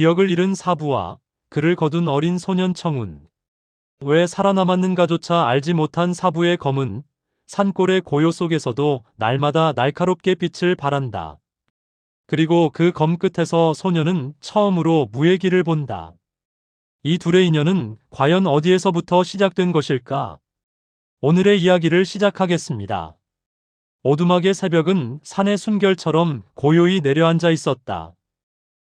기억을 잃은 사부와 그를 거둔 어린 소년 청운. 왜 살아남았는가조차 알지 못한 사부의 검은 산골의 고요 속에서도 날마다 날카롭게 빛을 발한다. 그리고 그 검 끝에서 소년은 처음으로 무의 길을 본다. 이 둘의 인연은 과연 어디에서부터 시작된 것일까? 오늘의 이야기를 시작하겠습니다. 오두막의 새벽은 산의 숨결처럼 고요히 내려앉아 있었다.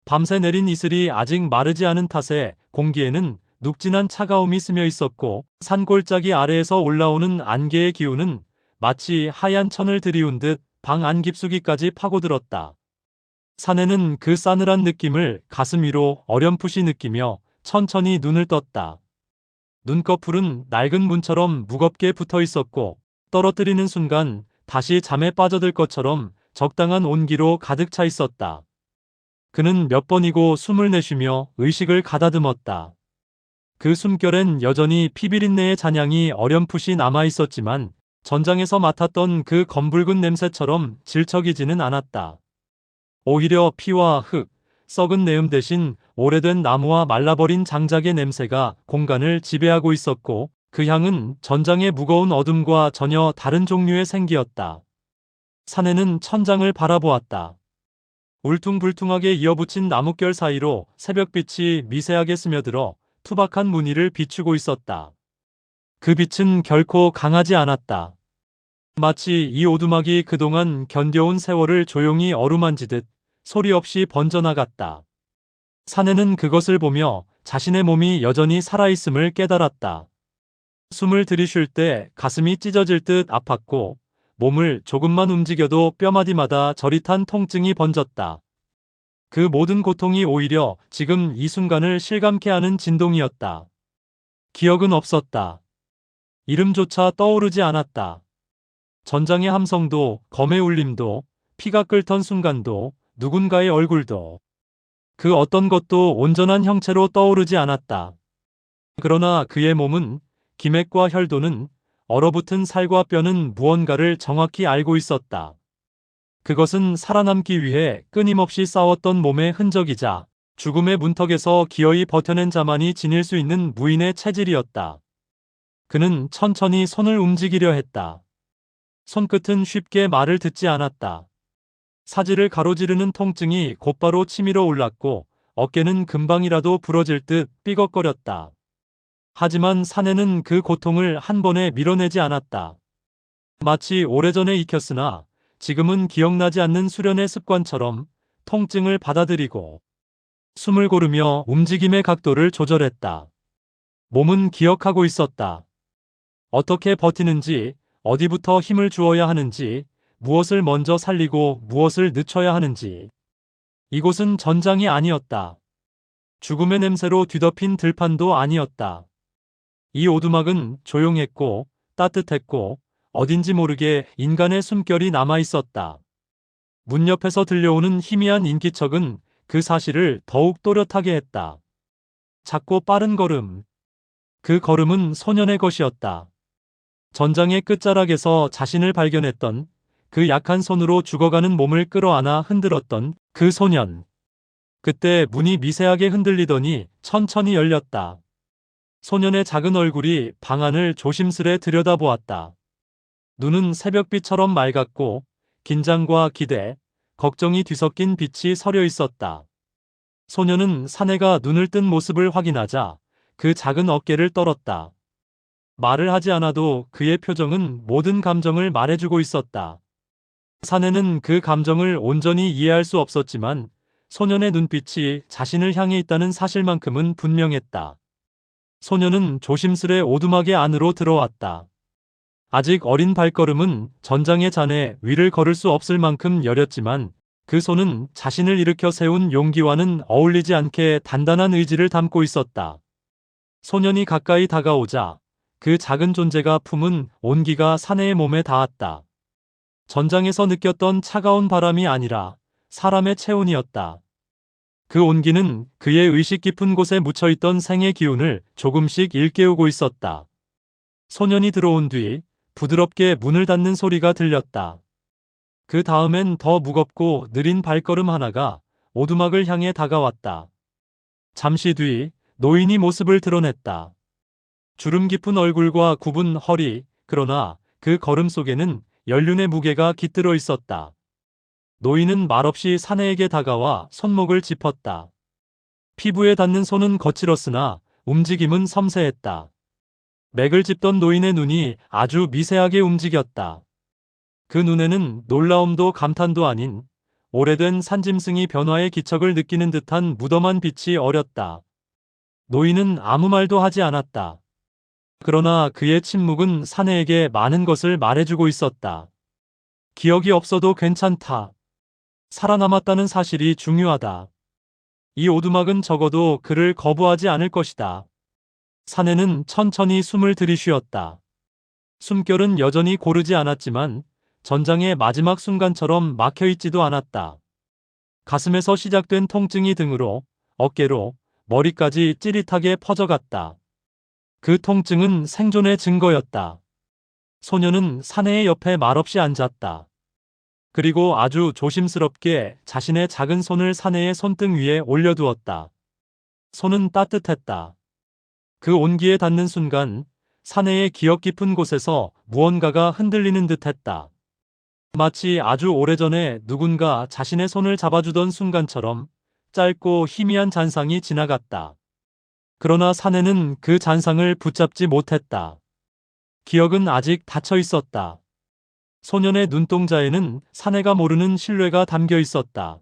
밤새 내린 이슬이 아직 마르지 않은 탓에 공기에는 눅진한 차가움이 스며 있었고 산골짜기 아래에서 올라오는 안개의 기운은 마치 하얀 천을 들이운 듯 방 안 깊숙이까지 파고들었다. 사내는 그 싸늘한 느낌을 가슴 위로 어렴풋이 느끼며 천천히 눈을 떴다. 눈꺼풀은 낡은 문처럼 무겁게 붙어 있었고 떨어뜨리는 순간 다시 잠에 빠져들 것처럼 적당한 온기로 가득 차 있었다. 그는 몇 번이고 숨을 내쉬며 의식을 가다듬었다. 그 숨결엔 여전히 피비린내의 잔향이 어렴풋이 남아 있었지만 전장에서 맡았던 그 검붉은 냄새처럼 질척이지는 않았다. 오히려 피와 흙, 썩은 내음 대신 오래된 나무와 말라버린 장작의 냄새가 공간을 지배하고 있었고 그 향은 전장의 무거운 어둠과 전혀 다른 종류의 생기였다. 사내는 천장을 바라보았다. 울퉁불퉁하게 이어붙인 나뭇결 사이로 새벽빛이 미세하게 스며들어 투박한 무늬를 비추고 있었다. 그 빛은 결코 강하지 않았다. 마치 이 오두막이 그동안 견뎌온 세월을 조용히 어루만지듯 소리 없이 번져나갔다. 사내는 그것을 보며 자신의 몸이 여전히 살아있음을 깨달았다. 숨을 들이쉴 때 가슴이 찢어질 듯 아팠고 몸을 조금만 움직여도 뼈마디마다 저릿한 통증이 번졌다. 그 모든 고통이 오히려 지금 이 순간을 실감케 하는 진동이었다. 기억은 없었다. 이름조차 떠오르지 않았다. 전장의 함성도, 검의 울림도, 피가 끓던 순간도, 누군가의 얼굴도, 그 어떤 것도 온전한 형체로 떠오르지 않았다. 그러나 그의 몸은, 기맥과 혈도는, 얼어붙은 살과 뼈는 무언가를 정확히 알고 있었다. 그것은 살아남기 위해 끊임없이 싸웠던 몸의 흔적이자 죽음의 문턱에서 기어이 버텨낸 자만이 지닐 수 있는 무인의 체질이었다. 그는 천천히 손을 움직이려 했다. 손끝은 쉽게 말을 듣지 않았다. 사지를 가로지르는 통증이 곧바로 치밀어 올랐고 어깨는 금방이라도 부러질 듯 삐걱거렸다. 하지만 사내는 그 고통을 한 번에 밀어내지 않았다. 마치 오래전에 익혔으나 지금은 기억나지 않는 수련의 습관처럼 통증을 받아들이고 숨을 고르며 움직임의 각도를 조절했다. 몸은 기억하고 있었다. 어떻게 버티는지, 어디부터 힘을 주어야 하는지, 무엇을 먼저 살리고 무엇을 늦춰야 하는지. 이곳은 전장이 아니었다. 죽음의 냄새로 뒤덮인 들판도 아니었다. 이 오두막은 조용했고 따뜻했고 어딘지 모르게 인간의 숨결이 남아 있었다. 문 옆에서 들려오는 희미한 인기척은 그 사실을 더욱 또렷하게 했다. 작고 빠른 걸음. 그 걸음은 소년의 것이었다. 전장의 끝자락에서 자신을 발견했던 그 약한 손으로 죽어가는 몸을 끌어안아 흔들었던 그 소년. 그때 문이 미세하게 흔들리더니 천천히 열렸다. 소년의 작은 얼굴이 방 안을 조심스레 들여다보았다. 눈은 새벽빛처럼 맑았고 긴장과 기대, 걱정이 뒤섞인 빛이 서려 있었다. 소년은 사내가 눈을 뜬 모습을 확인하자 그 작은 어깨를 떨었다. 말을 하지 않아도 그의 표정은 모든 감정을 말해주고 있었다. 사내는 그 감정을 온전히 이해할 수 없었지만 소년의 눈빛이 자신을 향해 있다는 사실만큼은 분명했다. 소년은 조심스레 오두막의 안으로 들어왔다. 아직 어린 발걸음은 전장의 잔에 위를 걸을 수 없을 만큼 여렸지만 그 손은 자신을 일으켜 세운 용기와는 어울리지 않게 단단한 의지를 담고 있었다. 소년이 가까이 다가오자 그 작은 존재가 품은 온기가 사내의 몸에 닿았다. 전장에서 느꼈던 차가운 바람이 아니라 사람의 체온이었다. 그 온기는 그의 의식 깊은 곳에 묻혀있던 생의 기운을 조금씩 일깨우고 있었다. 소년이 들어온 뒤 부드럽게 문을 닫는 소리가 들렸다. 그 다음엔 더 무겁고 느린 발걸음 하나가 오두막을 향해 다가왔다. 잠시 뒤 노인이 모습을 드러냈다. 주름 깊은 얼굴과 굽은 허리, 그러나 그 걸음 속에는 연륜의 무게가 깃들어 있었다. 노인은 말없이 사내에게 다가와 손목을 짚었다. 피부에 닿는 손은 거칠었으나 움직임은 섬세했다. 맥을 짚던 노인의 눈이 아주 미세하게 움직였다. 그 눈에는 놀라움도 감탄도 아닌 오래된 산짐승이 변화의 기척을 느끼는 듯한 무덤한 빛이 어렸다. 노인은 아무 말도 하지 않았다. 그러나 그의 침묵은 사내에게 많은 것을 말해주고 있었다. 기억이 없어도 괜찮다. 살아남았다는 사실이 중요하다. 이 오두막은 적어도 그를 거부하지 않을 것이다. 사내는 천천히 숨을 들이쉬었다. 숨결은 여전히 고르지 않았지만 전장의 마지막 순간처럼 막혀있지도 않았다. 가슴에서 시작된 통증이 등으로, 어깨로, 머리까지 찌릿하게 퍼져갔다. 그 통증은 생존의 증거였다. 소녀는 사내의 옆에 말없이 앉았다. 그리고 아주 조심스럽게 자신의 작은 손을 사내의 손등 위에 올려두었다. 손은 따뜻했다. 그 온기에 닿는 순간 사내의 기억 깊은 곳에서 무언가가 흔들리는 듯했다. 마치 아주 오래전에 누군가 자신의 손을 잡아주던 순간처럼 짧고 희미한 잔상이 지나갔다. 그러나 사내는 그 잔상을 붙잡지 못했다. 기억은 아직 닫혀 있었다. 소년의 눈동자에는 사내가 모르는 신뢰가 담겨 있었다.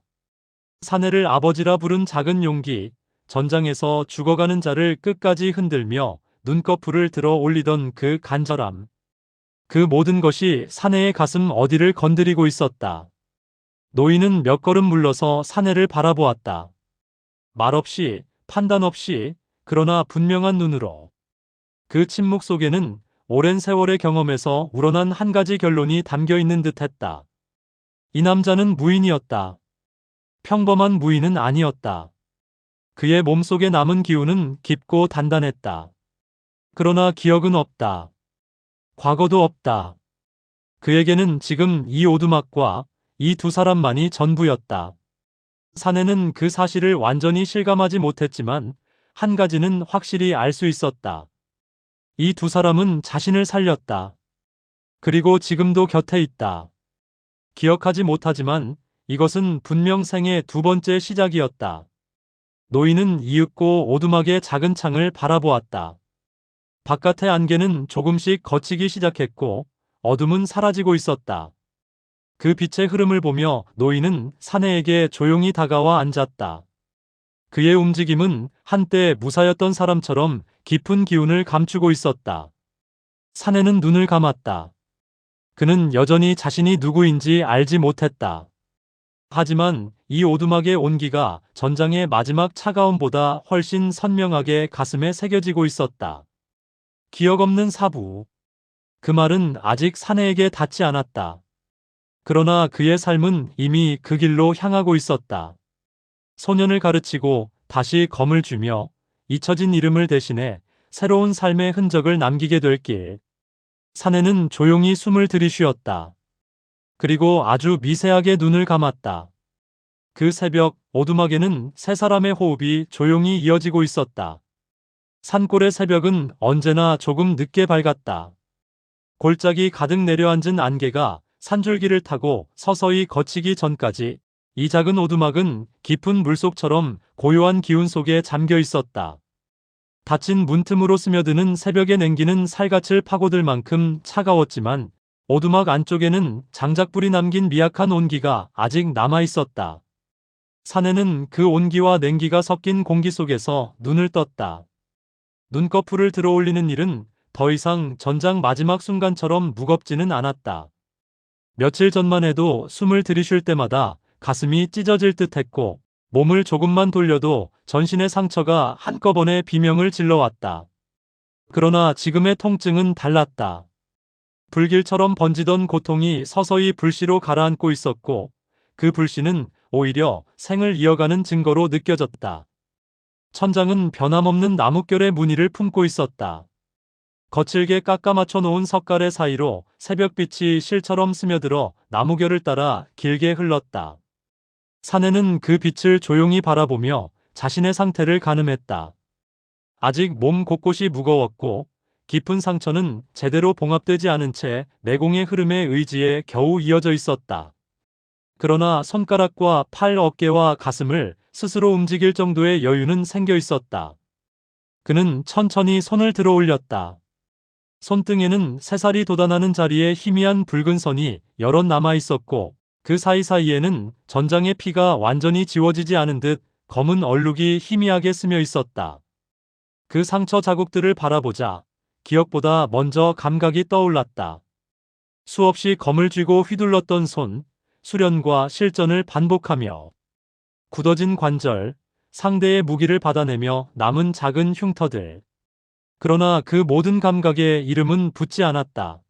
사내를 아버지라 부른 작은 용기, 전장에서 죽어가는 자를 끝까지 흔들며 눈꺼풀을 들어 올리던 그 간절함. 그 모든 것이 사내의 가슴 어디를 건드리고 있었다. 노인은 몇 걸음 물러서 사내를 바라보았다. 말없이, 판단 없이, 그러나 분명한 눈으로. 그 침묵 속에는 오랜 세월의 경험에서 우러난 한 가지 결론이 담겨 있는 듯했다. 이 남자는 무인이었다. 평범한 무인은 아니었다. 그의 몸속에 남은 기운은 깊고 단단했다. 그러나 기억은 없다. 과거도 없다. 그에게는 지금 이 오두막과 이 두 사람만이 전부였다. 사내는 그 사실을 완전히 실감하지 못했지만 한 가지는 확실히 알 수 있었다. 이 두 사람은 자신을 살렸다. 그리고 지금도 곁에 있다. 기억하지 못하지만 이것은 분명 생의 두 번째 시작이었다. 노인은 이윽고 오두막의 작은 창을 바라보았다. 바깥의 안개는 조금씩 걷히기 시작했고 어둠은 사라지고 있었다. 그 빛의 흐름을 보며 노인은 사내에게 조용히 다가와 앉았다. 그의 움직임은 한때 무사였던 사람처럼 깊은 기운을 감추고 있었다. 사내는 눈을 감았다. 그는 여전히 자신이 누구인지 알지 못했다. 하지만 이 오두막의 온기가 전장의 마지막 차가움보다 훨씬 선명하게 가슴에 새겨지고 있었다. 기억 없는 사부. 그 말은 아직 사내에게 닿지 않았다. 그러나 그의 삶은 이미 그 길로 향하고 있었다. 소년을 가르치고 다시 검을 주며 잊혀진 이름을 대신해 새로운 삶의 흔적을 남기게 될 길. 사내는 조용히 숨을 들이쉬었다. 그리고 아주 미세하게 눈을 감았다. 그 새벽 오두막에는 세 사람의 호흡이 조용히 이어지고 있었다. 산골의 새벽은 언제나 조금 늦게 밝았다. 골짜기 가득 내려앉은 안개가 산줄기를 타고 서서히 걷히기 전까지 이 작은 오두막은 깊은 물속처럼 고요한 기운 속에 잠겨 있었다. 닫힌 문틈으로 스며드는 새벽의 냉기는 살갗을 파고들 만큼 차가웠지만 오두막 안쪽에는 장작불이 남긴 미약한 온기가 아직 남아 있었다. 사내는 그 온기와 냉기가 섞인 공기 속에서 눈을 떴다. 눈꺼풀을 들어올리는 일은 더 이상 전장 마지막 순간처럼 무겁지는 않았다. 며칠 전만 해도 숨을 들이쉴 때마다 가슴이 찢어질 듯했고 몸을 조금만 돌려도 전신의 상처가 한꺼번에 비명을 질러왔다. 그러나 지금의 통증은 달랐다. 불길처럼 번지던 고통이 서서히 불씨로 가라앉고 있었고 그 불씨는 오히려 생을 이어가는 증거로 느껴졌다. 천장은 변함없는 나뭇결의 무늬를 품고 있었다. 거칠게 깎아 맞춰 놓은 석가래 사이로 새벽빛이 실처럼 스며들어 나무결을 따라 길게 흘렀다. 사내는 그 빛을 조용히 바라보며 자신의 상태를 가늠했다. 아직 몸 곳곳이 무거웠고 깊은 상처는 제대로 봉합되지 않은 채 내공의 흐름에 의지해 겨우 이어져 있었다. 그러나 손가락과 팔, 어깨와 가슴을 스스로 움직일 정도의 여유는 생겨 있었다. 그는 천천히 손을 들어 올렸다. 손등에는 새살이 돋아나는 자리에 희미한 붉은 선이 여럿 남아 있었고 그 사이사이에는 전장의 피가 완전히 지워지지 않은 듯 검은 얼룩이 희미하게 스며 있었다. 그 상처 자국들을 바라보자 기억보다 먼저 감각이 떠올랐다. 수없이 검을 쥐고 휘둘렀던 손, 수련과 실전을 반복하며 굳어진 관절, 상대의 무기를 받아내며 남은 작은 흉터들. 그러나 그 모든 감각에 이름은 붙지 않았다.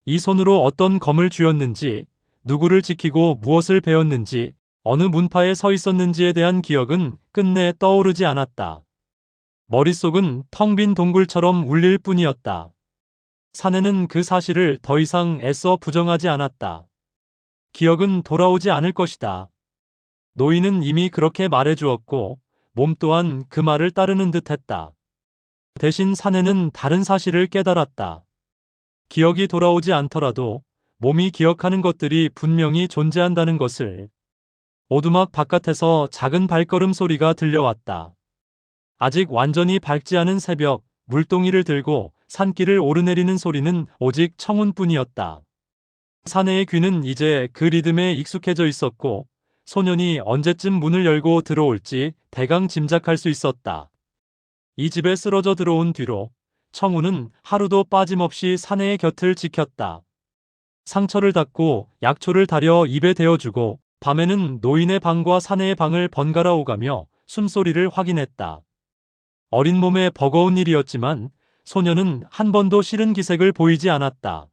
이 손으로 어떤 검을 쥐었는지, 누구를 지키고 무엇을 배웠는지, 어느 문파에 서 있었는지에 대한 기억은 끝내 떠오르지 않았다. 머릿속은 텅 빈 동굴처럼 울릴 뿐이었다. 사내는 그 사실을 더 이상 애써 부정하지 않았다. 기억은 돌아오지 않을 것이다. 노인은 이미 그렇게 말해주었고 몸 또한 그 말을 따르는 듯했다. 대신 사내는 다른 사실을 깨달았다. 기억이 돌아오지 않더라도 몸이 기억하는 것들이 분명히 존재한다는 것을. 오두막 바깥에서 작은 발걸음 소리가 들려왔다. 아직 완전히 밝지 않은 새벽, 물동이를 들고 산길을 오르내리는 소리는 오직 청운뿐이었다. 사내의 귀는 이제 그 리듬에 익숙해져 있었고 소년이 언제쯤 문을 열고 들어올지 대강 짐작할 수 있었다. 이 집에 쓰러져 들어온 뒤로 청운은 하루도 빠짐없이 사내의 곁을 지켰다. 상처를 닦고 약초를 다려 입에 대어주고 밤에는 노인의 방과 사내의 방을 번갈아 오가며 숨소리를 확인했다. 어린 몸에 버거운 일이었지만 소녀는 한 번도 싫은 기색을 보이지 않았다.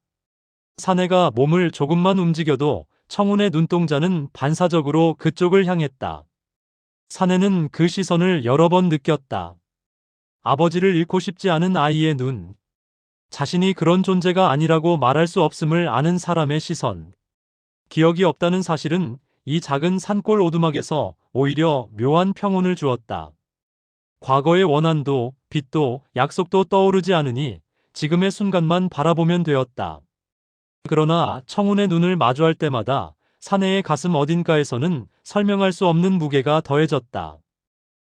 사내가 몸을 조금만 움직여도 청운의 눈동자는 반사적으로 그쪽을 향했다. 사내는 그 시선을 여러 번 느꼈다. 아버지를 잃고 싶지 않은 아이의 눈. 자신이 그런 존재가 아니라고 말할 수 없음을 아는 사람의 시선. 기억이 없다는 사실은 이 작은 산골 오두막에서 오히려 묘한 평온을 주었다. 과거의 원한도, 빚도, 약속도 떠오르지 않으니 지금의 순간만 바라보면 되었다. 그러나 청운의 눈을 마주할 때마다 사내의 가슴 어딘가에서는 설명할 수 없는 무게가 더해졌다.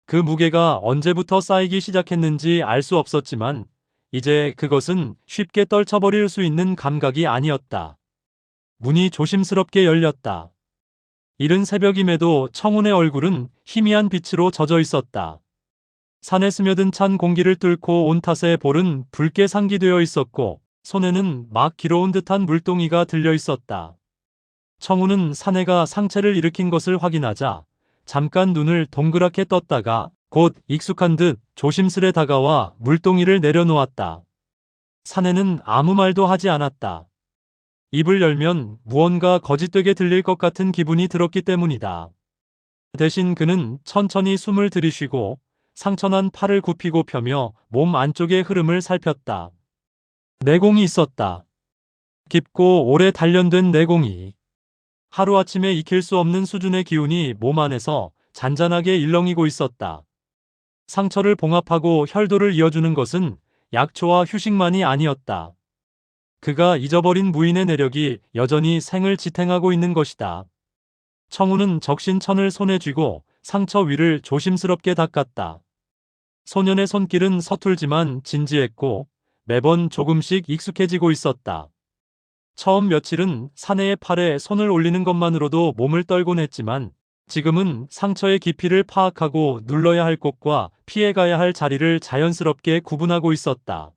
그 무게가 언제부터 쌓이기 시작했는지 알 수 없었지만 이제 그것은 쉽게 떨쳐버릴 수 있는 감각이 아니었다. 문이 조심스럽게 열렸다. 이른 새벽임에도 청운의 얼굴은 희미한 빛으로 젖어 있었다. 산에 스며든 찬 공기를 뚫고 온 탓에 볼은 붉게 상기되어 있었고 손에는 막 길어온 듯한 물동이가 들려 있었다. 청운은 사내가 상체를 일으킨 것을 확인하자 잠깐 눈을 동그랗게 떴다가 곧 익숙한 듯 조심스레 다가와 물동이를 내려놓았다. 사내는 아무 말도 하지 않았다. 입을 열면 무언가 거짓되게 들릴 것 같은 기분이 들었기 때문이다. 대신 그는 천천히 숨을 들이쉬고 상처난 팔을 굽히고 펴며 몸 안쪽의 흐름을 살폈다. 내공이 있었다. 깊고 오래 단련된 내공이. 하루아침에 익힐 수 없는 수준의 기운이 몸 안에서 잔잔하게 일렁이고 있었다. 상처를 봉합하고 혈도를 이어주는 것은 약초와 휴식만이 아니었다. 그가 잊어버린 무인의 내력이 여전히 생을 지탱하고 있는 것이다. 청운은 적신천을 손에 쥐고 상처 위를 조심스럽게 닦았다. 소년의 손길은 서툴지만 진지했고 매번 조금씩 익숙해지고 있었다. 처음 며칠은 사내의 팔에 손을 올리는 것만으로도 몸을 떨곤 했지만 지금은 상처의 깊이를 파악하고 눌러야 할 곳과 피해가야 할 자리를 자연스럽게 구분하고 있었다.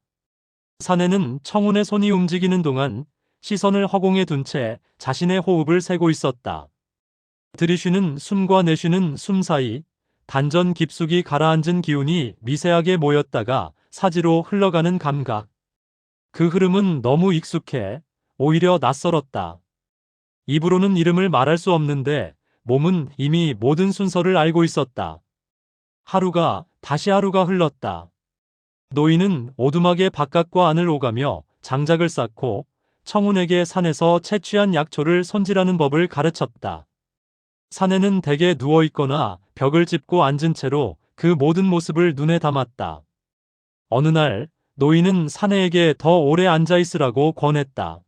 사내는 청운의 손이 움직이는 동안 시선을 허공에 둔 채 자신의 호흡을 세고 있었다. 들이쉬는 숨과 내쉬는 숨 사이 단전 깊숙이 가라앉은 기운이 미세하게 모였다가 사지로 흘러가는 감각. 그 흐름은 너무 익숙해 오히려 낯설었다. 입으로는 이름을 말할 수 없는데 몸은 이미 모든 순서를 알고 있었다. 하루가 다시 하루가 흘렀다. 노인은 오두막의 바깥과 안을 오가며 장작을 쌓고 청운에게 산에서 채취한 약초를 손질하는 법을 가르쳤다. 사내는 대개 누워 있거나 벽을 짚고 앉은 채로 그 모든 모습을 눈에 담았다. 어느 날 노인은 사내에게 더 오래 앉아 있으라고 권했다.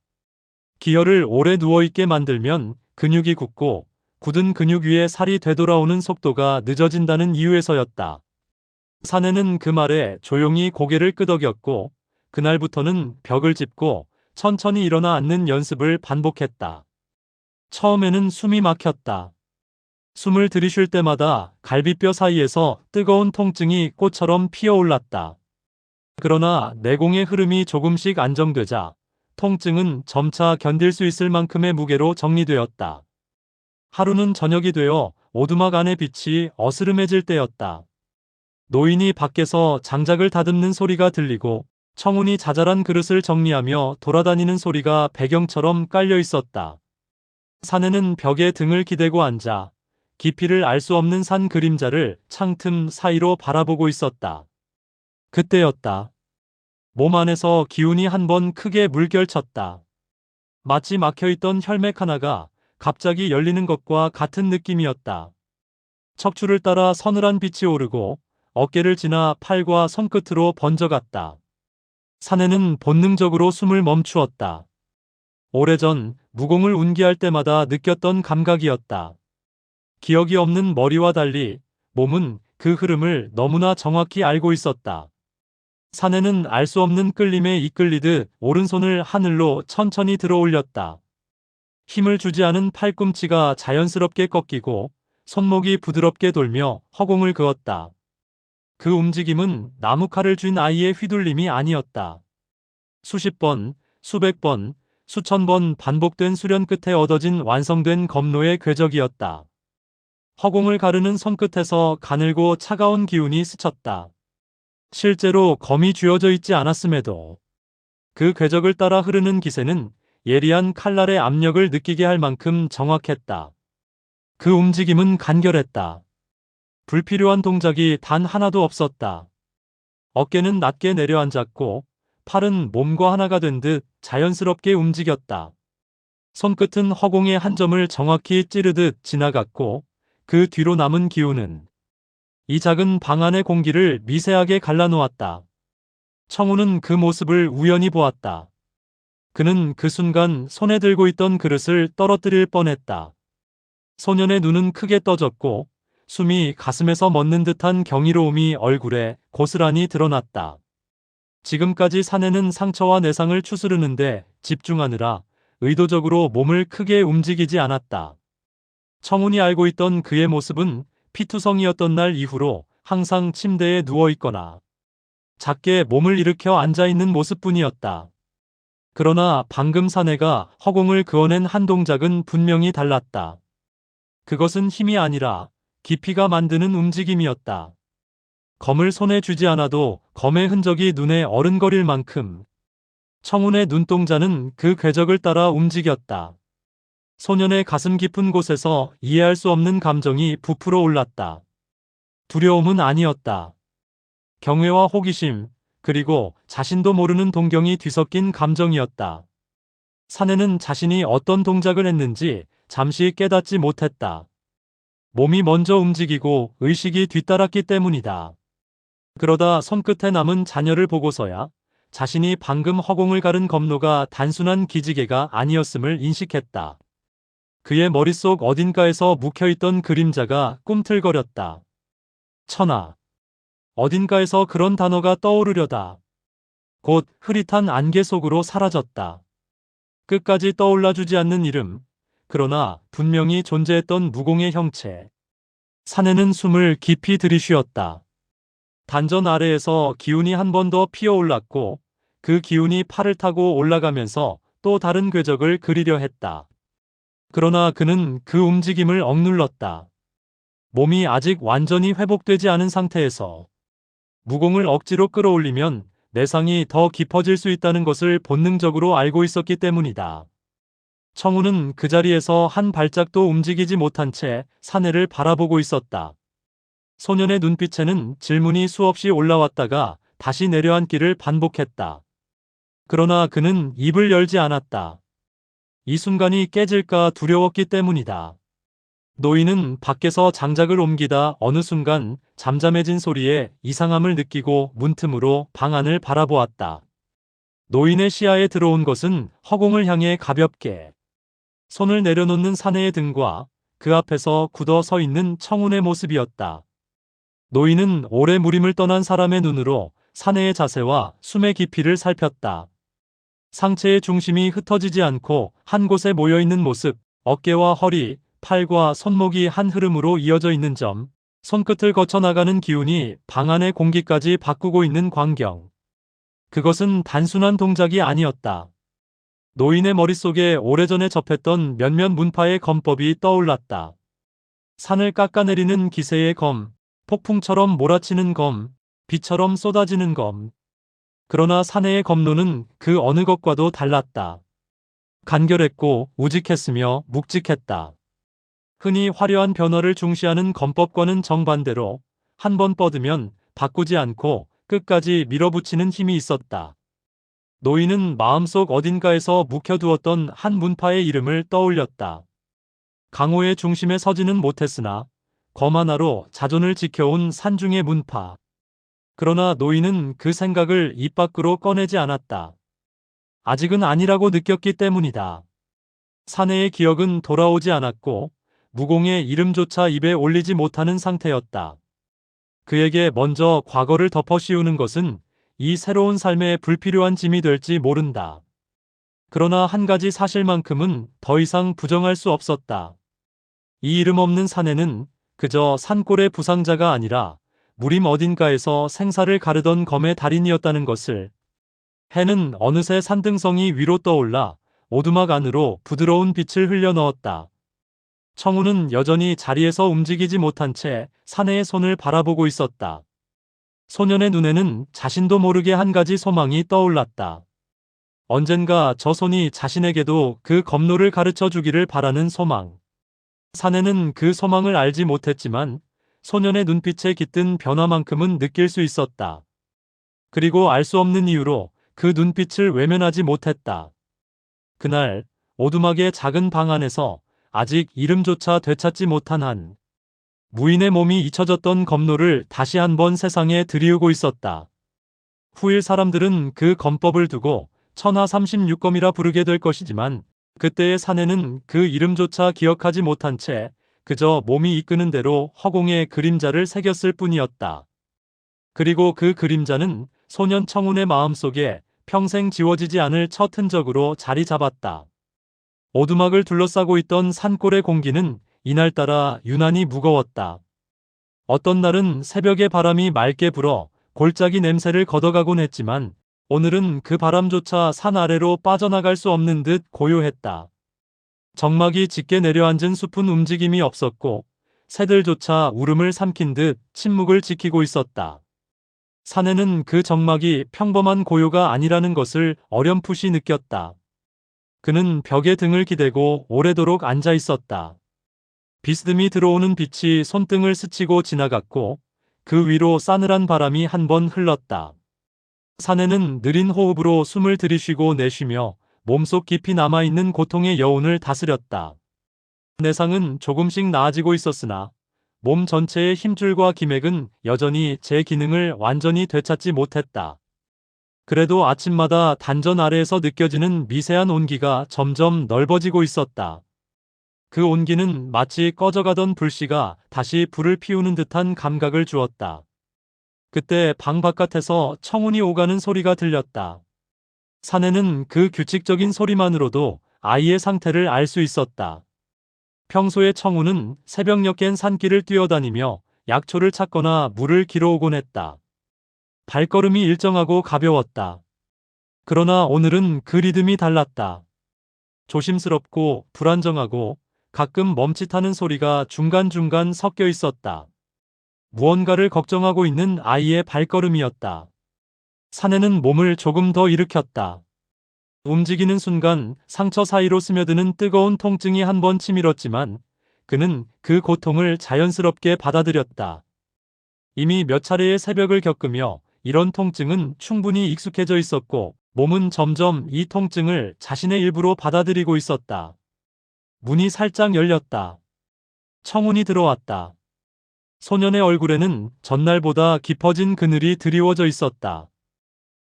기혈을 오래 누워 있게 만들면 근육이 굳고 굳은 근육 위에 살이 되돌아오는 속도가 늦어진다는 이유에서였다. 사내는 그 말에 조용히 고개를 끄덕였고 그날부터는 벽을 짚고 천천히 일어나 앉는 연습을 반복했다. 처음에는 숨이 막혔다. 숨을 들이쉴 때마다 갈비뼈 사이에서 뜨거운 통증이 꽃처럼 피어올랐다. 그러나 내공의 흐름이 조금씩 안정되자 통증은 점차 견딜 수 있을 만큼의 무게로 정리되었다. 하루는 저녁이 되어 오두막 안의 빛이 어스름해질 때였다. 노인이 밖에서 장작을 다듬는 소리가 들리고 청운이 자잘한 그릇을 정리하며 돌아다니는 소리가 배경처럼 깔려 있었다. 사내는 벽에 등을 기대고 앉아 깊이를 알 수 없는 산 그림자를 창틈 사이로 바라보고 있었다. 그때였다. 몸 안에서 기운이 한 번 크게 물결쳤다. 마치 막혀있던 혈맥 하나가 갑자기 열리는 것과 같은 느낌이었다. 척추를 따라 서늘한 빛이 오르고 어깨를 지나 팔과 손끝으로 번져갔다. 사내는 본능적으로 숨을 멈추었다. 오래전 무공을 운기할 때마다 느꼈던 감각이었다. 기억이 없는 머리와 달리 몸은 그 흐름을 너무나 정확히 알고 있었다. 사내는 알 수 없는 끌림에 이끌리듯 오른손을 하늘로 천천히 들어 올렸다. 힘을 주지 않은 팔꿈치가 자연스럽게 꺾이고 손목이 부드럽게 돌며 허공을 그었다. 그 움직임은 나무칼을 쥔 아이의 휘둘림이 아니었다. 수십 번, 수백 번, 수천 번 반복된 수련 끝에 얻어진 완성된 검노의 궤적이었다. 허공을 가르는 손끝에서 가늘고 차가운 기운이 스쳤다. 실제로 검이 쥐어져 있지 않았음에도 그 궤적을 따라 흐르는 기세는 예리한 칼날의 압력을 느끼게 할 만큼 정확했다. 그 움직임은 간결했다. 불필요한 동작이 단 하나도 없었다. 어깨는 낮게 내려앉았고 팔은 몸과 하나가 된 듯 자연스럽게 움직였다. 손끝은 허공의 한 점을 정확히 찌르듯 지나갔고 그 뒤로 남은 기운은 이 작은 방 안의 공기를 미세하게 갈라놓았다. 청우는 그 모습을 우연히 보았다. 그는 그 순간 손에 들고 있던 그릇을 떨어뜨릴 뻔했다. 소년의 눈은 크게 떠졌고 숨이 가슴에서 멎는 듯한 경이로움이 얼굴에 고스란히 드러났다. 지금까지 사내는 상처와 내상을 추스르는데 집중하느라 의도적으로 몸을 크게 움직이지 않았다. 청운이 알고 있던 그의 모습은 피투성이었던 날 이후로 항상 침대에 누워있거나 작게 몸을 일으켜 앉아있는 모습뿐이었다. 그러나 방금 사내가 허공을 그어낸 한 동작은 분명히 달랐다. 그것은 힘이 아니라 깊이가 만드는 움직임이었다. 검을 손에 쥐지 않아도 검의 흔적이 눈에 어른거릴 만큼 청운의 눈동자는 그 궤적을 따라 움직였다. 소년의 가슴 깊은 곳에서 이해할 수 없는 감정이 부풀어 올랐다. 두려움은 아니었다. 경외와 호기심, 그리고 자신도 모르는 동경이 뒤섞인 감정이었다. 사내는 자신이 어떤 동작을 했는지 잠시 깨닫지 못했다. 몸이 먼저 움직이고 의식이 뒤따랐기 때문이다. 그러다 손끝에 남은 잔여를 보고서야 자신이 방금 허공을 가른 검노가 단순한 기지개가 아니었음을 인식했다. 그의 머릿속 어딘가에서 묵혀있던 그림자가 꿈틀거렸다. 천하. 어딘가에서 그런 단어가 떠오르려다. 곧 흐릿한 안개 속으로 사라졌다. 끝까지 떠올라주지 않는 이름, 그러나 분명히 존재했던 무공의 형체. 사내는 숨을 깊이 들이쉬었다. 단전 아래에서 기운이 한 번 더 피어올랐고 그 기운이 팔을 타고 올라가면서 또 다른 궤적을 그리려 했다. 그러나 그는 그 움직임을 억눌렀다. 몸이 아직 완전히 회복되지 않은 상태에서 무공을 억지로 끌어올리면 내상이 더 깊어질 수 있다는 것을 본능적으로 알고 있었기 때문이다. 청우는 그 자리에서 한 발짝도 움직이지 못한 채 사내를 바라보고 있었다. 소년의 눈빛에는 질문이 수없이 올라왔다가 다시 내려앉기를 반복했다. 그러나 그는 입을 열지 않았다. 이 순간이 깨질까 두려웠기 때문이다. 노인은 밖에서 장작을 옮기다 어느 순간 잠잠해진 소리에 이상함을 느끼고 문틈으로 방 안을 바라보았다. 노인의 시야에 들어온 것은 허공을 향해 가볍게 손을 내려놓는 사내의 등과 그 앞에서 굳어 서 있는 청운의 모습이었다. 노인은 오래 무림을 떠난 사람의 눈으로 사내의 자세와 숨의 깊이를 살폈다. 상체의 중심이 흩어지지 않고 한 곳에 모여있는 모습, 어깨와 허리, 팔과 손목이 한 흐름으로 이어져 있는 점, 손끝을 거쳐 나가는 기운이 방 안의 공기까지 바꾸고 있는 광경. 그것은 단순한 동작이 아니었다. 노인의 머릿속에 오래전에 접했던 몇몇 문파의 검법이 떠올랐다. 산을 깎아내리는 기세의 검, 폭풍처럼 몰아치는 검, 비처럼 쏟아지는 검. 그러나 사내의 검로는 그 어느 것과도 달랐다. 간결했고 우직했으며 묵직했다. 흔히 화려한 변화를 중시하는 검법과는 정반대로 한 번 뻗으면 바꾸지 않고 끝까지 밀어붙이는 힘이 있었다. 노인은 마음속 어딘가에서 묵혀두었던 한 문파의 이름을 떠올렸다. 강호의 중심에 서지는 못했으나 검 하나로 자존을 지켜온 산중의 문파. 그러나 노인은 그 생각을 입 밖으로 꺼내지 않았다. 아직은 아니라고 느꼈기 때문이다. 사내의 기억은 돌아오지 않았고 무공의 이름조차 입에 올리지 못하는 상태였다. 그에게 먼저 과거를 덮어 씌우는 것은 이 새로운 삶에 불필요한 짐이 될지 모른다. 그러나 한 가지 사실만큼은 더 이상 부정할 수 없었다. 이 이름 없는 사내는 그저 산골의 부상자가 아니라 무림 어딘가에서 생사를 가르던 검의 달인이었다는 것을. 해는 어느새 산등성이 위로 떠올라 오두막 안으로 부드러운 빛을 흘려 넣었다. 청우는 여전히 자리에서 움직이지 못한 채 사내의 손을 바라보고 있었다. 소년의 눈에는 자신도 모르게 한 가지 소망이 떠올랐다. 언젠가 저 손이 자신에게도 그 검로를 가르쳐 주기를 바라는 소망. 사내는 그 소망을 알지 못했지만 소년의 눈빛에 깃든 변화만큼은 느낄 수 있었다. 그리고 알 수 없는 이유로 그 눈빛을 외면하지 못했다. 그날 오두막의 작은 방 안에서 아직 이름조차 되찾지 못한 한 무인의 몸이 잊혀졌던 검로를 다시 한번 세상에 들이우고 있었다. 후일 사람들은 그 검법을 두고 천하 36검이라 부르게 될 것이지만 그때의 사내는 그 이름조차 기억하지 못한 채 그저 몸이 이끄는 대로 허공에 그림자를 새겼을 뿐이었다. 그리고 그 그림자는 소년 청운의 마음속에 평생 지워지지 않을 첫 흔적으로 자리 잡았다. 오두막을 둘러싸고 있던 산골의 공기는 이날따라 유난히 무거웠다. 어떤 날은 새벽에 바람이 맑게 불어 골짜기 냄새를 걷어가곤 했지만 오늘은 그 바람조차 산 아래로 빠져나갈 수 없는 듯 고요했다. 정막이 짙게 내려앉은 숲은 움직임이 없었고 새들조차 울음을 삼킨 듯 침묵을 지키고 있었다. 사내는 그 정막이 평범한 고요가 아니라는 것을 어렴풋이 느꼈다. 그는 벽에 등을 기대고 오래도록 앉아 있었다. 비스듬히 들어오는 빛이 손등을 스치고 지나갔고 그 위로 싸늘한 바람이 한 번 흘렀다. 사내는 느린 호흡으로 숨을 들이쉬고 내쉬며 몸속 깊이 남아있는 고통의 여운을 다스렸다. 내상은 조금씩 나아지고 있었으나 몸 전체의 힘줄과 기맥은 여전히 제 기능을 완전히 되찾지 못했다. 그래도 아침마다 단전 아래에서 느껴지는 미세한 온기가 점점 넓어지고 있었다. 그 온기는 마치 꺼져가던 불씨가 다시 불을 피우는 듯한 감각을 주었다. 그때 방 바깥에서 청운이 오가는 소리가 들렸다. 사내는 그 규칙적인 소리만으로도 아이의 상태를 알 수 있었다. 평소에 청운은 새벽녘 깬 산길을 뛰어다니며 약초를 찾거나 물을 길어오곤 했다. 발걸음이 일정하고 가벼웠다. 그러나 오늘은 그 리듬이 달랐다. 조심스럽고 불안정하고 가끔 멈칫하는 소리가 중간중간 섞여 있었다. 무언가를 걱정하고 있는 아이의 발걸음이었다. 사내는 몸을 조금 더 일으켰다. 움직이는 순간 상처 사이로 스며드는 뜨거운 통증이 한 번 치밀었지만 그는 그 고통을 자연스럽게 받아들였다. 이미 몇 차례의 새벽을 겪으며 이런 통증은 충분히 익숙해져 있었고 몸은 점점 이 통증을 자신의 일부로 받아들이고 있었다. 문이 살짝 열렸다. 청운이 들어왔다. 소년의 얼굴에는 전날보다 깊어진 그늘이 드리워져 있었다.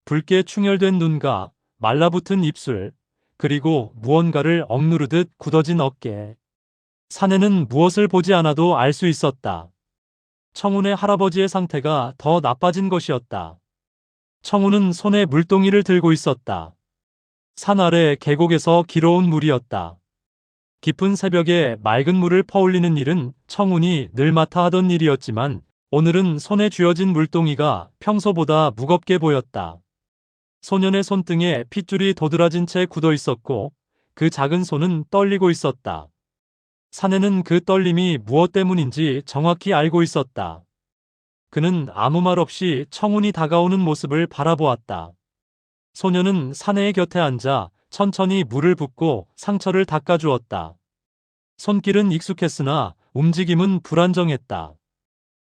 붉게 충혈된 눈과 말라붙은 입술, 그리고 무언가를 억누르듯 굳어진 어깨. 사내는 무엇을 보지 않아도 알 수 있었다. 청운의 할아버지의 상태가 더 나빠진 것이었다. 청운은 손에 물동이를 들고 있었다. 산 아래 계곡에서 길어온 물이었다. 깊은 새벽에 맑은 물을 퍼올리는 일은 청운이 늘 맡아 하던 일이었지만 오늘은 손에 쥐어진 물동이가 평소보다 무겁게 보였다. 소년의 손등에 핏줄이 도드라진 채 굳어 있었고 그 작은 손은 떨리고 있었다. 사내는 그 떨림이 무엇 때문인지 정확히 알고 있었다. 그는 아무 말 없이 청운이 다가오는 모습을 바라보았다. 소년은 사내의 곁에 앉아 천천히 물을 붓고 상처를 닦아주었다. 손길은 익숙했으나 움직임은 불안정했다.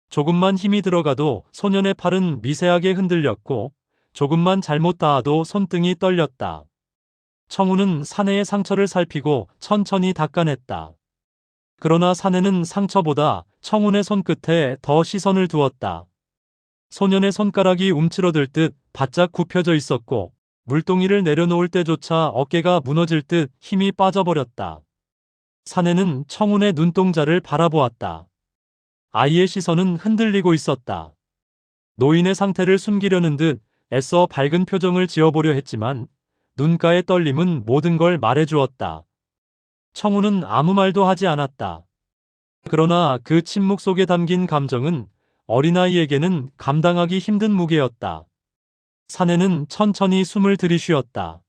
조금만 힘이 들어가도 소년의 팔은 미세하게 흔들렸고 조금만 잘못 닿아도 손등이 떨렸다. 청운은 사내의 상처를 살피고 천천히 닦아냈다. 그러나 사내는 상처보다 청운의 손끝에 더 시선을 두었다. 소년의 손가락이 움츠러들 듯 바짝 굽혀져 있었고 물동이를 내려놓을 때조차 어깨가 무너질 듯 힘이 빠져버렸다. 사내는 청운의 눈동자를 바라보았다. 아이의 시선은 흔들리고 있었다. 노인의 상태를 숨기려는 듯 애써 밝은 표정을 지어보려 했지만 눈가의 떨림은 모든 걸 말해주었다. 청운은 아무 말도 하지 않았다. 그러나 그 침묵 속에 담긴 감정은 어린아이에게는 감당하기 힘든 무게였다. 사내는 천천히 숨을 들이쉬었다.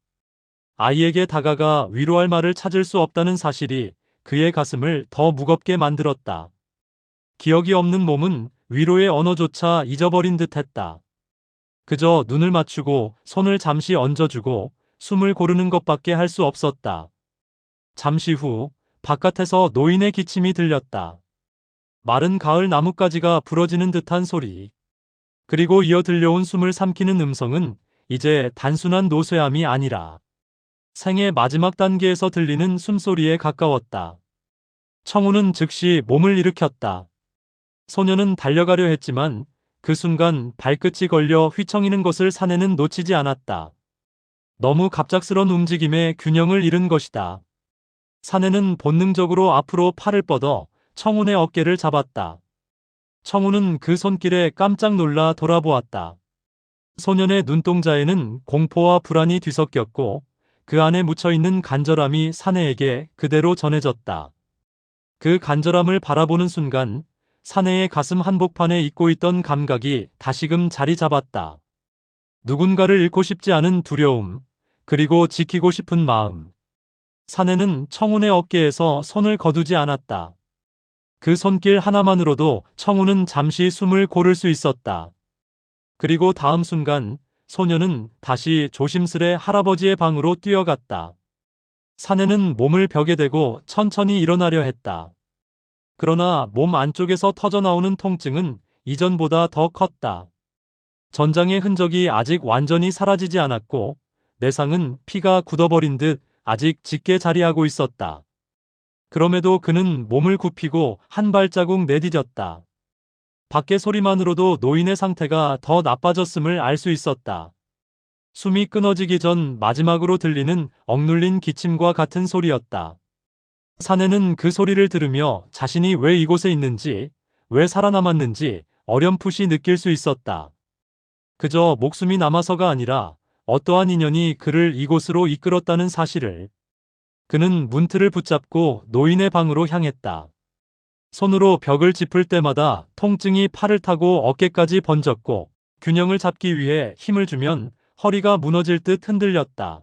아이에게 다가가 위로할 말을 찾을 수 없다는 사실이 그의 가슴을 더 무겁게 만들었다. 기억이 없는 몸은 위로의 언어조차 잊어버린 듯했다. 그저 눈을 맞추고 손을 잠시 얹어주고 숨을 고르는 것밖에 할 수 없었다. 잠시 후 바깥에서 노인의 기침이 들렸다. 마른 가을 나뭇가지가 부러지는 듯한 소리. 그리고 이어 들려온 숨을 삼키는 음성은 이제 단순한 노쇠함이 아니라 생의 마지막 단계에서 들리는 숨소리에 가까웠다. 청운은 즉시 몸을 일으켰다. 소년은 달려가려 했지만 그 순간 발끝이 걸려 휘청이는 것을 사내는 놓치지 않았다. 너무 갑작스런 움직임에 균형을 잃은 것이다. 사내는 본능적으로 앞으로 팔을 뻗어 청운의 어깨를 잡았다. 청운은 그 손길에 깜짝 놀라 돌아보았다. 소년의 눈동자에는 공포와 불안이 뒤섞였고 그 안에 묻혀있는 간절함이 사내에게 그대로 전해졌다. 그 간절함을 바라보는 순간 사내의 가슴 한복판에 잊고 있던 감각이 다시금 자리 잡았다. 누군가를 잃고 싶지 않은 두려움, 그리고 지키고 싶은 마음. 사내는 청운의 어깨에서 손을 거두지 않았다. 그 손길 하나만으로도 청운은 잠시 숨을 고를 수 있었다. 그리고 다음 순간 소녀는 다시 조심스레 할아버지의 방으로 뛰어갔다. 사내는 몸을 벽에 대고 천천히 일어나려 했다. 그러나 몸 안쪽에서 터져나오는 통증은 이전보다 더 컸다. 전장의 흔적이 아직 완전히 사라지지 않았고 내상은 피가 굳어버린 듯 아직 짙게 자리하고 있었다. 그럼에도 그는 몸을 굽히고 한 발자국 내디뎠다. 밖의 소리만으로도 노인의 상태가 더 나빠졌음을 알 수 있었다. 숨이 끊어지기 전 마지막으로 들리는 억눌린 기침과 같은 소리였다. 사내는 그 소리를 들으며 자신이 왜 이곳에 있는지, 왜 살아남았는지 어렴풋이 느낄 수 있었다. 그저 목숨이 남아서가 아니라 어떠한 인연이 그를 이곳으로 이끌었다는 사실을. 그는 문틀을 붙잡고 노인의 방으로 향했다. 손으로 벽을 짚을 때마다 통증이 팔을 타고 어깨까지 번졌고 균형을 잡기 위해 힘을 주면 허리가 무너질 듯 흔들렸다.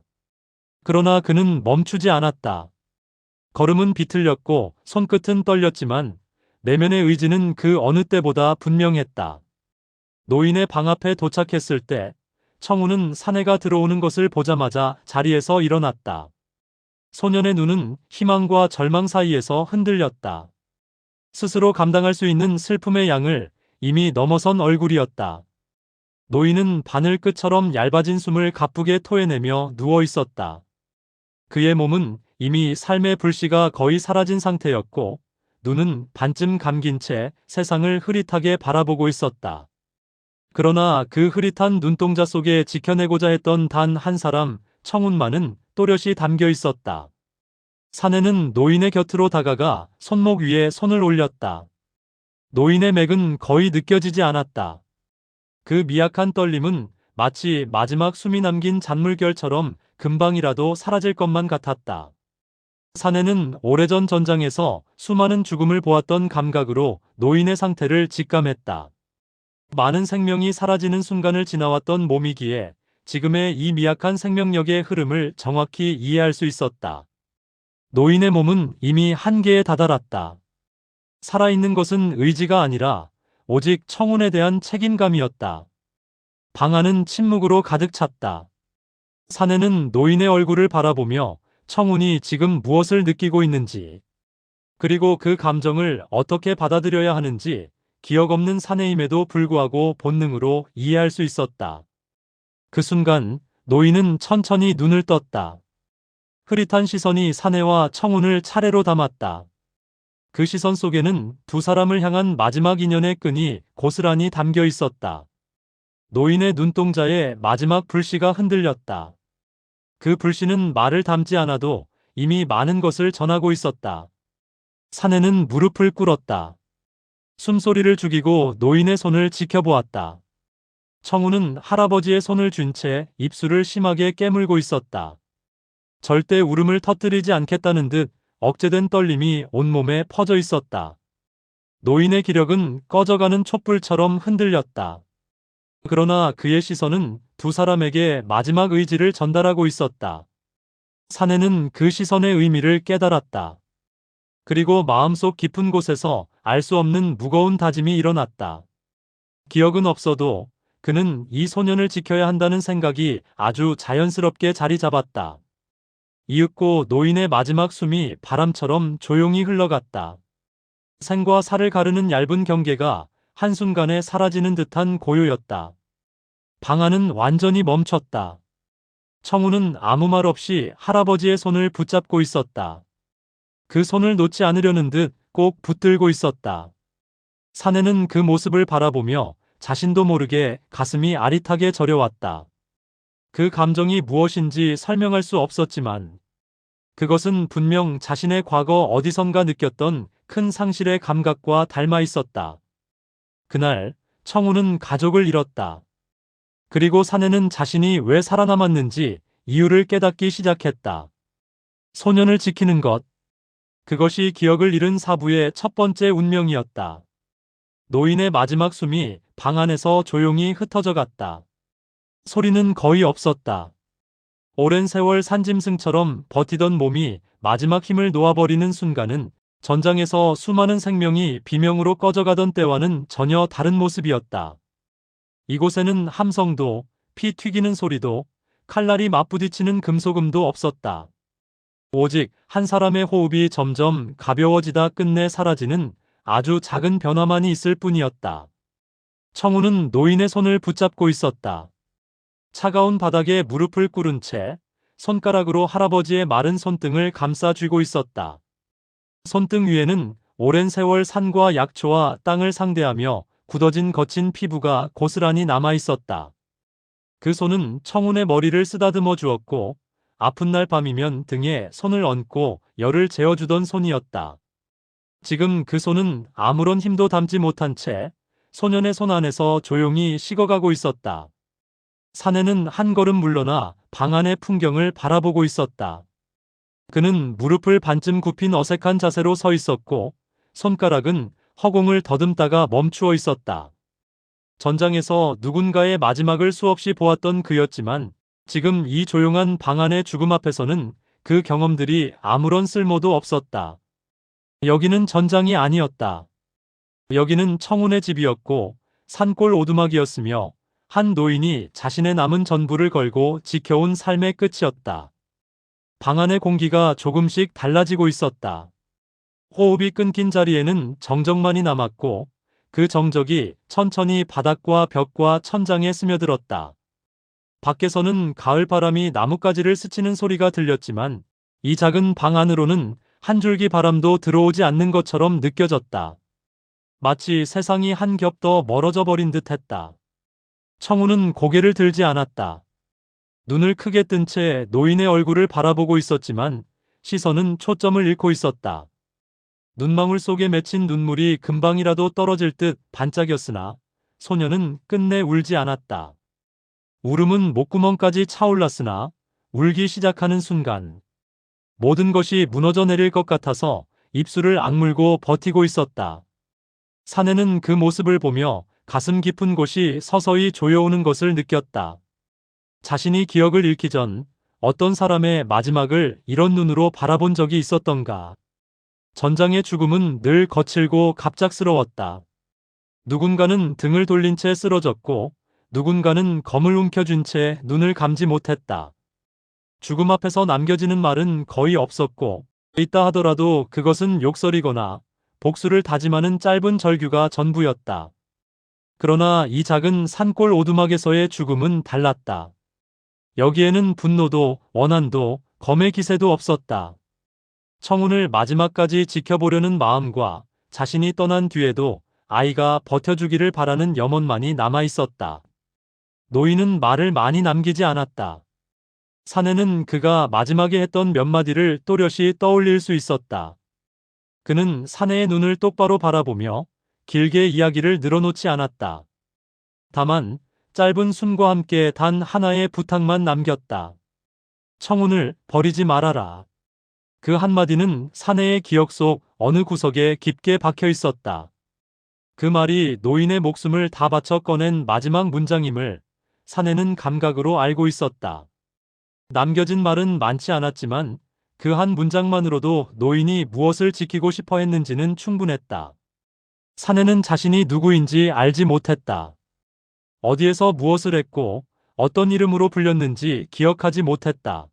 그러나 그는 멈추지 않았다. 걸음은 비틀렸고 손끝은 떨렸지만 내면의 의지는 그 어느 때보다 분명했다. 노인의 방 앞에 도착했을 때 청우는 사내가 들어오는 것을 보자마자 자리에서 일어났다. 소년의 눈은 희망과 절망 사이에서 흔들렸다. 스스로 감당할 수 있는 슬픔의 양을 이미 넘어선 얼굴이었다. 노인은 바늘 끝처럼 얇아진 숨을 가쁘게 토해내며 누워 있었다. 그의 몸은 이미 삶의 불씨가 거의 사라진 상태였고 눈은 반쯤 감긴 채 세상을 흐릿하게 바라보고 있었다. 그러나 그 흐릿한 눈동자 속에 지켜내고자 했던 단 한 사람, 청운만은 또렷이 담겨 있었다. 사내는 노인의 곁으로 다가가 손목 위에 손을 올렸다. 노인의 맥은 거의 느껴지지 않았다. 그 미약한 떨림은 마치 마지막 숨이 남긴 잔물결처럼 금방이라도 사라질 것만 같았다. 사내는 오래전 전장에서 수많은 죽음을 보았던 감각으로 노인의 상태를 직감했다. 많은 생명이 사라지는 순간을 지나왔던 몸이기에 지금의 이 미약한 생명력의 흐름을 정확히 이해할 수 있었다. 노인의 몸은 이미 한계에 다다랐다. 살아있는 것은 의지가 아니라 오직 청운에 대한 책임감이었다. 방 안은 침묵으로 가득 찼다. 사내는 노인의 얼굴을 바라보며 청운이 지금 무엇을 느끼고 있는지, 그리고 그 감정을 어떻게 받아들여야 하는지 기억 없는 사내임에도 불구하고 본능으로 이해할 수 있었다. 그 순간 노인은 천천히 눈을 떴다. 흐릿한 시선이 사내와 청운을 차례로 담았다. 그 시선 속에는 두 사람을 향한 마지막 인연의 끈이 고스란히 담겨 있었다. 노인의 눈동자에 마지막 불씨가 흔들렸다. 그 불씨는 말을 담지 않아도 이미 많은 것을 전하고 있었다. 사내는 무릎을 꿇었다. 숨소리를 죽이고 노인의 손을 지켜보았다. 청우는 할아버지의 손을 쥔 채 입술을 심하게 깨물고 있었다. 절대 울음을 터뜨리지 않겠다는 듯 억제된 떨림이 온몸에 퍼져 있었다. 노인의 기력은 꺼져가는 촛불처럼 흔들렸다. 그러나 그의 시선은 두 사람에게 마지막 의지를 전달하고 있었다. 사내는 그 시선의 의미를 깨달았다. 그리고 마음속 깊은 곳에서 알 수 없는 무거운 다짐이 일어났다. 기억은 없어도 그는 이 소년을 지켜야 한다는 생각이 아주 자연스럽게 자리 잡았다. 이윽고 노인의 마지막 숨이 바람처럼 조용히 흘러갔다. 생과 사를 가르는 얇은 경계가 한순간에 사라지는 듯한 고요였다. 방 안은 완전히 멈췄다. 청우는 아무 말 없이 할아버지의 손을 붙잡고 있었다. 그 손을 놓지 않으려는 듯 꼭 붙들고 있었다. 사내는 그 모습을 바라보며 자신도 모르게 가슴이 아릿하게 저려왔다. 그 감정이 무엇인지 설명할 수 없었지만 그것은 분명 자신의 과거 어디선가 느꼈던 큰 상실의 감각과 닮아 있었다. 그날 청우는 가족을 잃었다. 그리고 사내는 자신이 왜 살아남았는지 이유를 깨닫기 시작했다. 소년을 지키는 것. 그것이 기억을 잃은 사부의 첫 번째 운명이었다. 노인의 마지막 숨이 방 안에서 조용히 흩어져 갔다. 소리는 거의 없었다. 오랜 세월 산짐승처럼 버티던 몸이 마지막 힘을 놓아버리는 순간은 전장에서 수많은 생명이 비명으로 꺼져가던 때와는 전혀 다른 모습이었다. 이곳에는 함성도, 피 튀기는 소리도, 칼날이 맞부딪히는 금소금도 없었다. 오직 한 사람의 호흡이 점점 가벼워지다 끝내 사라지는 아주 작은 변화만이 있을 뿐이었다. 청우는 노인의 손을 붙잡고 있었다. 차가운 바닥에 무릎을 꿇은 채 손가락으로 할아버지의 마른 손등을 감싸 쥐고 있었다. 손등 위에는 오랜 세월 산과 약초와 땅을 상대하며 굳어진 거친 피부가 고스란히 남아 있었다. 그 손은 청운의 머리를 쓰다듬어 주었고 아픈 날 밤이면 등에 손을 얹고 열을 재어주던 손이었다. 지금 그 손은 아무런 힘도 담지 못한 채 소년의 손 안에서 조용히 식어가고 있었다. 사내는 한 걸음 물러나 방 안의 풍경을 바라보고 있었다. 그는 무릎을 반쯤 굽힌 어색한 자세로 서 있었고 손가락은 허공을 더듬다가 멈추어 있었다. 전장에서 누군가의 마지막을 수없이 보았던 그였지만 지금 이 조용한 방 안의 죽음 앞에서는 그 경험들이 아무런 쓸모도 없었다. 여기는 전장이 아니었다. 여기는 청운의 집이었고 산골 오두막이었으며 한 노인이 자신의 남은 전부를 걸고 지켜온 삶의 끝이었다. 방 안의 공기가 조금씩 달라지고 있었다. 호흡이 끊긴 자리에는 정적만이 남았고 그 정적이 천천히 바닥과 벽과 천장에 스며들었다. 밖에서는 가을바람이 나뭇가지를 스치는 소리가 들렸지만 이 작은 방 안으로는 한 줄기 바람도 들어오지 않는 것처럼 느껴졌다. 마치 세상이 한 겹 더 멀어져 버린 듯 했다. 청우는 고개를 들지 않았다. 눈을 크게 뜬 채 노인의 얼굴을 바라보고 있었지만 시선은 초점을 잃고 있었다. 눈망울 속에 맺힌 눈물이 금방이라도 떨어질 듯 반짝였으나 소녀는 끝내 울지 않았다. 울음은 목구멍까지 차올랐으나 울기 시작하는 순간 모든 것이 무너져 내릴 것 같아서 입술을 악물고 버티고 있었다. 사내는 그 모습을 보며 가슴 깊은 곳이 서서히 조여오는 것을 느꼈다. 자신이 기억을 잃기 전 어떤 사람의 마지막을 이런 눈으로 바라본 적이 있었던가. 전장의 죽음은 늘 거칠고 갑작스러웠다. 누군가는 등을 돌린 채 쓰러졌고 누군가는 검을 움켜쥔 채 눈을 감지 못했다. 죽음 앞에서 남겨지는 말은 거의 없었고 있다 하더라도 그것은 욕설이거나 복수를 다짐하는 짧은 절규가 전부였다. 그러나 이 작은 산골 오두막에서의 죽음은 달랐다. 여기에는 분노도 원한도 검의 기세도 없었다. 청운을 마지막까지 지켜보려는 마음과 자신이 떠난 뒤에도 아이가 버텨주기를 바라는 염원만이 남아 있었다. 노인은 말을 많이 남기지 않았다. 사내는 그가 마지막에 했던 몇 마디를 또렷이 떠올릴 수 있었다. 그는 사내의 눈을 똑바로 바라보며 길게 이야기를 늘어놓지 않았다. 다만 짧은 숨과 함께 단 하나의 부탁만 남겼다. 청운을 버리지 말아라. 그 한마디는 사내의 기억 속 어느 구석에 깊게 박혀 있었다. 그 말이 노인의 목숨을 다 바쳐 꺼낸 마지막 문장임을 사내는 감각으로 알고 있었다. 남겨진 말은 많지 않았지만 그 한 문장만으로도 노인이 무엇을 지키고 싶어 했는지는 충분했다. 사내는 자신이 누구인지 알지 못했다. 어디에서 무엇을 했고 어떤 이름으로 불렸는지 기억하지 못했다.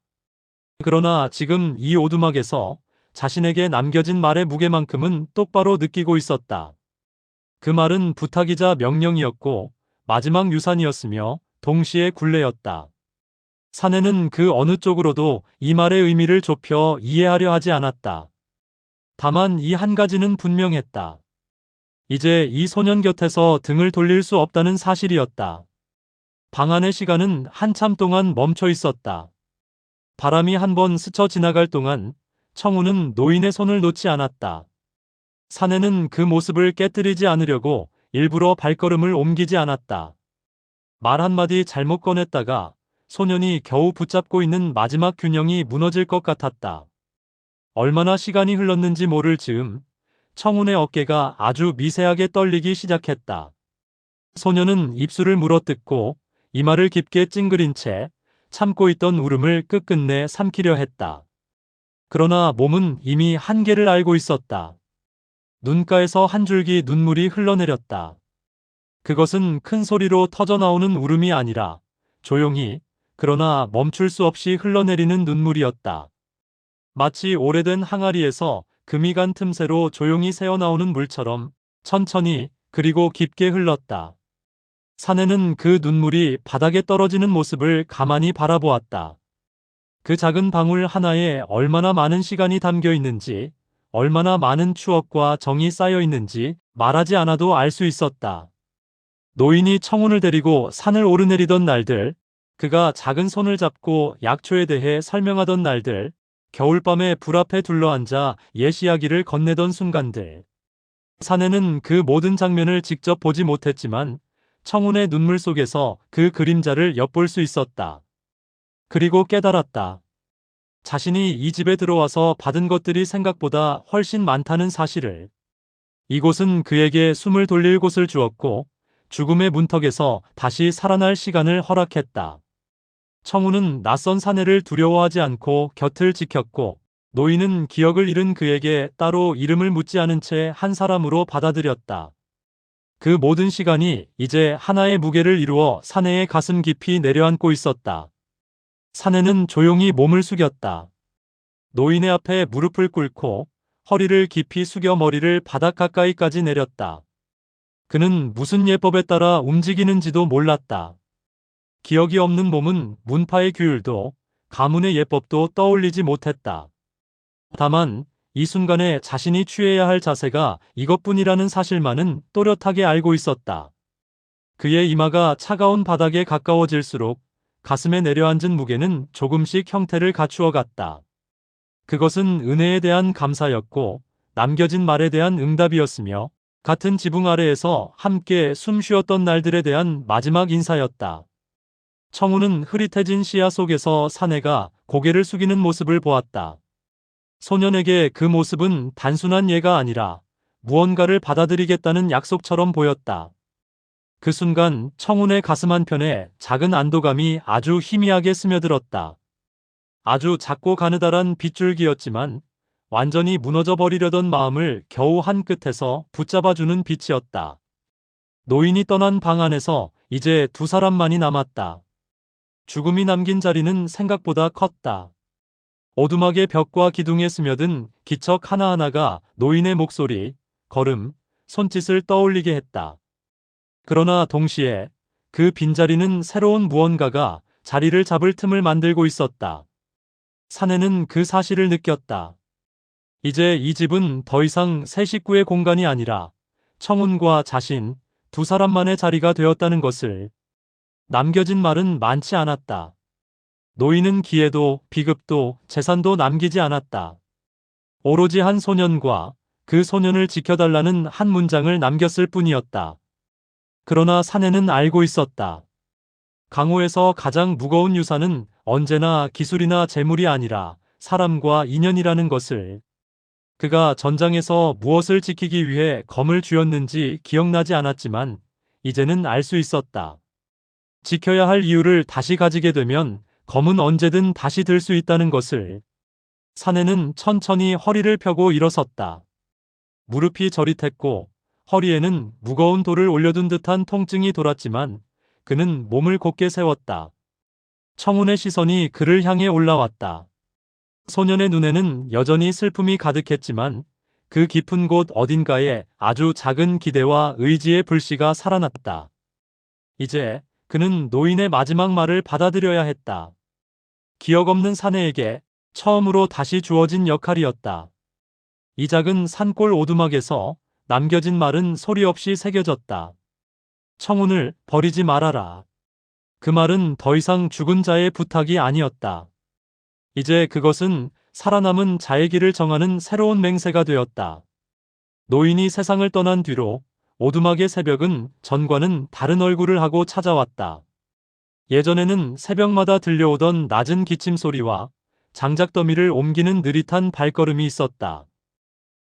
그러나 지금 이 오두막에서 자신에게 남겨진 말의 무게만큼은 똑바로 느끼고 있었다. 그 말은 부탁이자 명령이었고 마지막 유산이었으며 동시에 굴레였다. 사내는 그 어느 쪽으로도 이 말의 의미를 좁혀 이해하려 하지 않았다. 다만 이 한 가지는 분명했다. 이제 이 소년 곁에서 등을 돌릴 수 없다는 사실이었다. 방 안의 시간은 한참 동안 멈춰 있었다. 바람이 한번 스쳐 지나갈 동안 청우는 노인의 손을 놓지 않았다. 사내는 그 모습을 깨뜨리지 않으려고 일부러 발걸음을 옮기지 않았다. 말 한마디 잘못 꺼냈다가 소년이 겨우 붙잡고 있는 마지막 균형이 무너질 것 같았다. 얼마나 시간이 흘렀는지 모를 즈음 청운의 어깨가 아주 미세하게 떨리기 시작했다. 소년은 입술을 물어뜯고 이마를 깊게 찡그린 채 참고 있던 울음을 끝끝내 삼키려 했다. 그러나 몸은 이미 한계를 알고 있었다. 눈가에서 한 줄기 눈물이 흘러내렸다. 그것은 큰 소리로 터져나오는 울음이 아니라 조용히 그러나 멈출 수 없이 흘러내리는 눈물이었다. 마치 오래된 항아리에서 금이 간 틈새로 조용히 새어나오는 물처럼 천천히 그리고 깊게 흘렀다. 사내는 그 눈물이 바닥에 떨어지는 모습을 가만히 바라보았다. 그 작은 방울 하나에 얼마나 많은 시간이 담겨 있는지, 얼마나 많은 추억과 정이 쌓여 있는지 말하지 않아도 알 수 있었다. 노인이 청운을 데리고 산을 오르내리던 날들, 그가 작은 손을 잡고 약초에 대해 설명하던 날들, 겨울밤에 불 앞에 둘러앉아 옛 이야기를 건네던 순간들. 사내는 그 모든 장면을 직접 보지 못했지만 청운의 눈물 속에서 그 그림자를 엿볼 수 있었다. 그리고 깨달았다. 자신이 이 집에 들어와서 받은 것들이 생각보다 훨씬 많다는 사실을. 이곳은 그에게 숨을 돌릴 곳을 주었고 죽음의 문턱에서 다시 살아날 시간을 허락했다. 청우는 낯선 사내를 두려워하지 않고 곁을 지켰고 노인은 기억을 잃은 그에게 따로 이름을 묻지 않은 채 한 사람으로 받아들였다. 그 모든 시간이 이제 하나의 무게를 이루어 사내의 가슴 깊이 내려앉고 있었다. 사내는 조용히 몸을 숙였다. 노인의 앞에 무릎을 꿇고 허리를 깊이 숙여 머리를 바닥 가까이까지 내렸다. 그는 무슨 예법에 따라 움직이는지도 몰랐다. 기억이 없는 몸은 문파의 규율도 가문의 예법도 떠올리지 못했다. 다만 이 순간에 자신이 취해야 할 자세가 이것뿐이라는 사실만은 또렷하게 알고 있었다. 그의 이마가 차가운 바닥에 가까워질수록 가슴에 내려앉은 무게는 조금씩 형태를 갖추어 갔다. 그것은 은혜에 대한 감사였고 남겨진 말에 대한 응답이었으며 같은 지붕 아래에서 함께 숨 쉬었던 날들에 대한 마지막 인사였다. 청우는 흐릿해진 시야 속에서 사내가 고개를 숙이는 모습을 보았다. 소년에게 그 모습은 단순한 예가 아니라 무언가를 받아들이겠다는 약속처럼 보였다. 그 순간 청운의 가슴 한편에 작은 안도감이 아주 희미하게 스며들었다. 아주 작고 가느다란 빗줄기였지만 완전히 무너져 버리려던 마음을 겨우 한 끝에서 붙잡아주는 빛이었다. 노인이 떠난 방 안에서 이제 두 사람만이 남았다. 죽음이 남긴 자리는 생각보다 컸다. 오두막의 벽과 기둥에 스며든 기척 하나하나가 노인의 목소리, 걸음, 손짓을 떠올리게 했다. 그러나 동시에 그 빈자리는 새로운 무언가가 자리를 잡을 틈을 만들고 있었다. 사내는 그 사실을 느꼈다. 이제 이 집은 더 이상 세 식구의 공간이 아니라 청운과 자신 두 사람만의 자리가 되었다는 것을. 남겨진 말은 많지 않았다. 노인은 기회도 비급도 재산도 남기지 않았다. 오로지 한 소년과 그 소년을 지켜달라는 한 문장을 남겼을 뿐이었다. 그러나 사내는 알고 있었다. 강호에서 가장 무거운 유산은 언제나 기술이나 재물이 아니라 사람과 인연이라는 것을. 그가 전장에서 무엇을 지키기 위해 검을 쥐었는지 기억나지 않았지만 이제는 알 수 있었다. 지켜야 할 이유를 다시 가지게 되면 검은 언제든 다시 들 수 있다는 것을. 사내는 천천히 허리를 펴고 일어섰다. 무릎이 저릿했고 허리에는 무거운 돌을 올려둔 듯한 통증이 돌았지만 그는 몸을 곧게 세웠다. 청운의 시선이 그를 향해 올라왔다. 소년의 눈에는 여전히 슬픔이 가득했지만 그 깊은 곳 어딘가에 아주 작은 기대와 의지의 불씨가 살아났다. 이제 그는 노인의 마지막 말을 받아들여야 했다. 기억 없는 사내에게 처음으로 다시 주어진 역할이었다. 이 작은 산골 오두막에서 남겨진 말은 소리 없이 새겨졌다. 청운을 버리지 말아라. 그 말은 더 이상 죽은 자의 부탁이 아니었다. 이제 그것은 살아남은 자의 길을 정하는 새로운 맹세가 되었다. 노인이 세상을 떠난 뒤로 오두막의 새벽은 전과는 다른 얼굴을 하고 찾아왔다. 예전에는 새벽마다 들려오던 낮은 기침 소리와 장작더미를 옮기는 느릿한 발걸음이 있었다.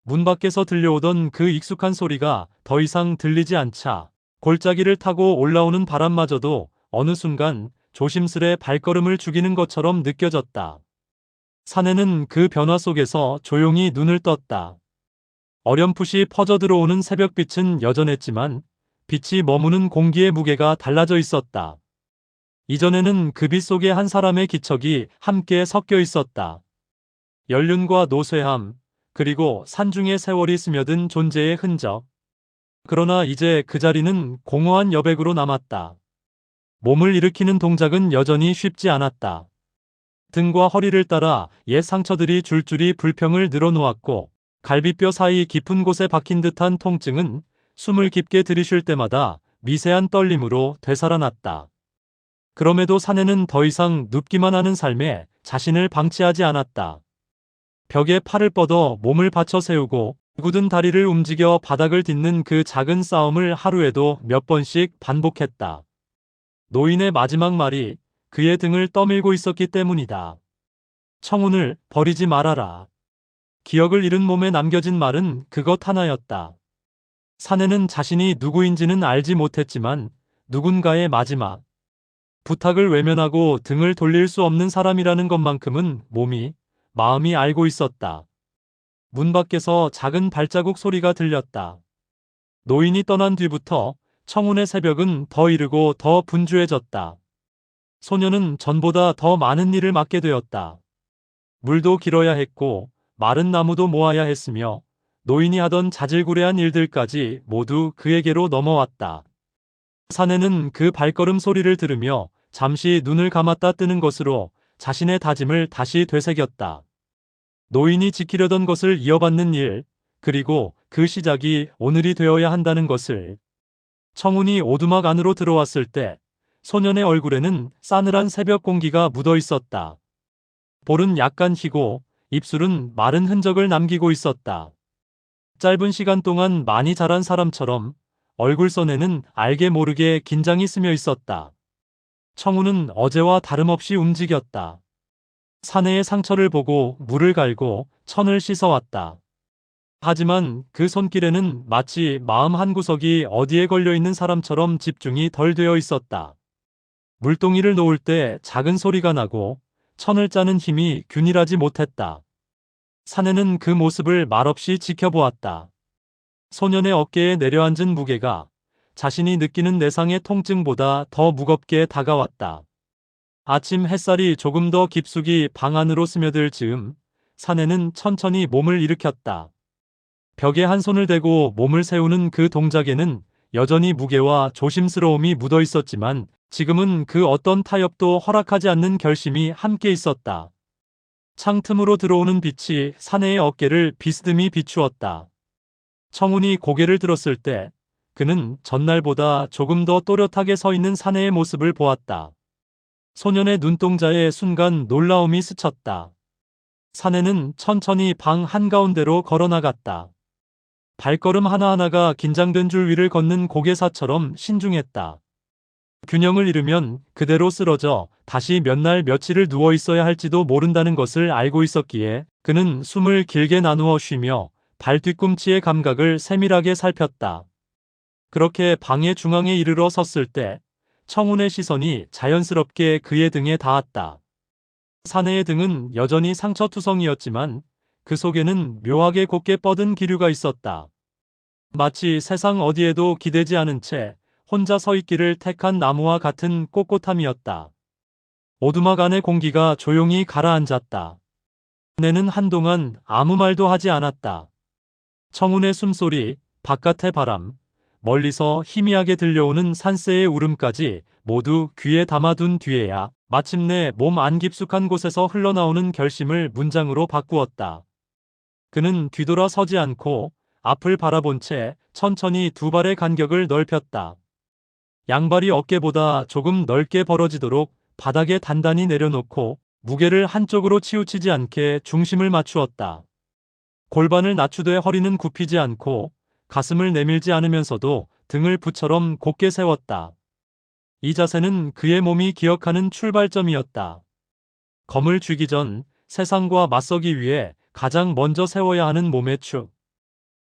문 밖에서 들려오던 그 익숙한 소리가 더 이상 들리지 않자 골짜기를 타고 올라오는 바람마저도 어느 순간 조심스레 발걸음을 죽이는 것처럼 느껴졌다. 사내는 그 변화 속에서 조용히 눈을 떴다. 어렴풋이 퍼져 들어오는 새벽빛은 여전했지만 빛이 머무는 공기의 무게가 달라져 있었다. 이전에는 그 빛 속에 한 사람의 기척이 함께 섞여 있었다. 연륜과 노쇠함, 그리고 산중의 세월이 스며든 존재의 흔적. 그러나 이제 그 자리는 공허한 여백으로 남았다. 몸을 일으키는 동작은 여전히 쉽지 않았다. 등과 허리를 따라 옛 상처들이 줄줄이 불평을 늘어놓았고 갈비뼈 사이 깊은 곳에 박힌 듯한 통증은 숨을 깊게 들이쉴 때마다 미세한 떨림으로 되살아났다. 그럼에도 사내는 더 이상 눕기만 하는 삶에 자신을 방치하지 않았다. 벽에 팔을 뻗어 몸을 받쳐 세우고 굳은 다리를 움직여 바닥을 딛는 그 작은 싸움을 하루에도 몇 번씩 반복했다. 노인의 마지막 말이 그의 등을 떠밀고 있었기 때문이다. 청운을 버리지 말아라. 기억을 잃은 몸에 남겨진 말은 그것 하나였다. 사내는 자신이 누구인지는 알지 못했지만 누군가의 마지막 부탁을 외면하고 등을 돌릴 수 없는 사람이라는 것만큼은 몸이, 마음이 알고 있었다. 문 밖에서 작은 발자국 소리가 들렸다. 노인이 떠난 뒤부터 청운의 새벽은 더 이르고 더 분주해졌다. 소녀는 전보다 더 많은 일을 맡게 되었다. 물도 길어야 했고 마른 나무도 모아야 했으며 노인이 하던 자질구레한 일들까지 모두 그에게로 넘어왔다. 사내는 그 발걸음 소리를 들으며 잠시 눈을 감았다 뜨는 것으로 자신의 다짐을 다시 되새겼다. 노인이 지키려던 것을 이어받는 일, 그리고 그 시작이 오늘이 되어야 한다는 것을. 청운이 오두막 안으로 들어왔을 때 소년의 얼굴에는 싸늘한 새벽 공기가 묻어 있었다. 볼은 약간 희고 입술은 마른 흔적을 남기고 있었다. 짧은 시간 동안 많이 자란 사람처럼 얼굴선에는 알게 모르게 긴장이 스며 있었다. 청우는 어제와 다름없이 움직였다. 사내의 상처를 보고 물을 갈고 천을 씻어왔다. 하지만 그 손길에는 마치 마음 한구석이 어디에 걸려있는 사람처럼 집중이 덜 되어 있었다. 물동이를 놓을 때 작은 소리가 나고 천을 짜는 힘이 균일하지 못했다. 사내는 그 모습을 말없이 지켜보았다. 소년의 어깨에 내려앉은 무게가 자신이 느끼는 내상의 통증보다 더 무겁게 다가왔다. 아침 햇살이 조금 더 깊숙이 방 안으로 스며들 즈음 사내는 천천히 몸을 일으켰다. 벽에 한 손을 대고 몸을 세우는 그 동작에는 여전히 무게와 조심스러움이 묻어 있었지만 지금은 그 어떤 타협도 허락하지 않는 결심이 함께 있었다. 창틈으로 들어오는 빛이 사내의 어깨를 비스듬히 비추었다. 청운이 고개를 들었을 때 그는 전날보다 조금 더 또렷하게 서 있는 사내의 모습을 보았다. 소년의 눈동자에 순간 놀라움이 스쳤다. 사내는 천천히 방 한가운데로 걸어나갔다. 발걸음 하나하나가 긴장된 줄 위를 걷는 고개사처럼 신중했다. 균형을 잃으면 그대로 쓰러져 다시 몇 날 며칠을 누워 있어야 할지도 모른다는 것을 알고 있었기에 그는 숨을 길게 나누어 쉬며 발 뒤꿈치의 감각을 세밀하게 살폈다. 그렇게 방의 중앙에 이르러 섰을 때 청운의 시선이 자연스럽게 그의 등에 닿았다. 사내의 등은 여전히 상처투성이었지만 그 속에는 묘하게 곱게 뻗은 기류가 있었다. 마치 세상 어디에도 기대지 않은 채 혼자 서 있기를 택한 나무와 같은 꼿꼿함이었다. 오두막 안의 공기가 조용히 가라앉았다. 내는 한동안 아무 말도 하지 않았다. 청운의 숨소리, 바깥의 바람, 멀리서 희미하게 들려오는 산새의 울음까지 모두 귀에 담아둔 뒤에야 마침내 몸 안 깊숙한 곳에서 흘러나오는 결심을 문장으로 바꾸었다. 그는 뒤돌아 서지 않고 앞을 바라본 채 천천히 두 발의 간격을 넓혔다. 양발이 어깨보다 조금 넓게 벌어지도록 바닥에 단단히 내려놓고 무게를 한쪽으로 치우치지 않게 중심을 맞추었다. 골반을 낮추되 허리는 굽히지 않고 가슴을 내밀지 않으면서도 등을 부처럼 곧게 세웠다. 이 자세는 그의 몸이 기억하는 출발점이었다. 검을 쥐기 전 세상과 맞서기 위해 가장 먼저 세워야 하는 몸의 축.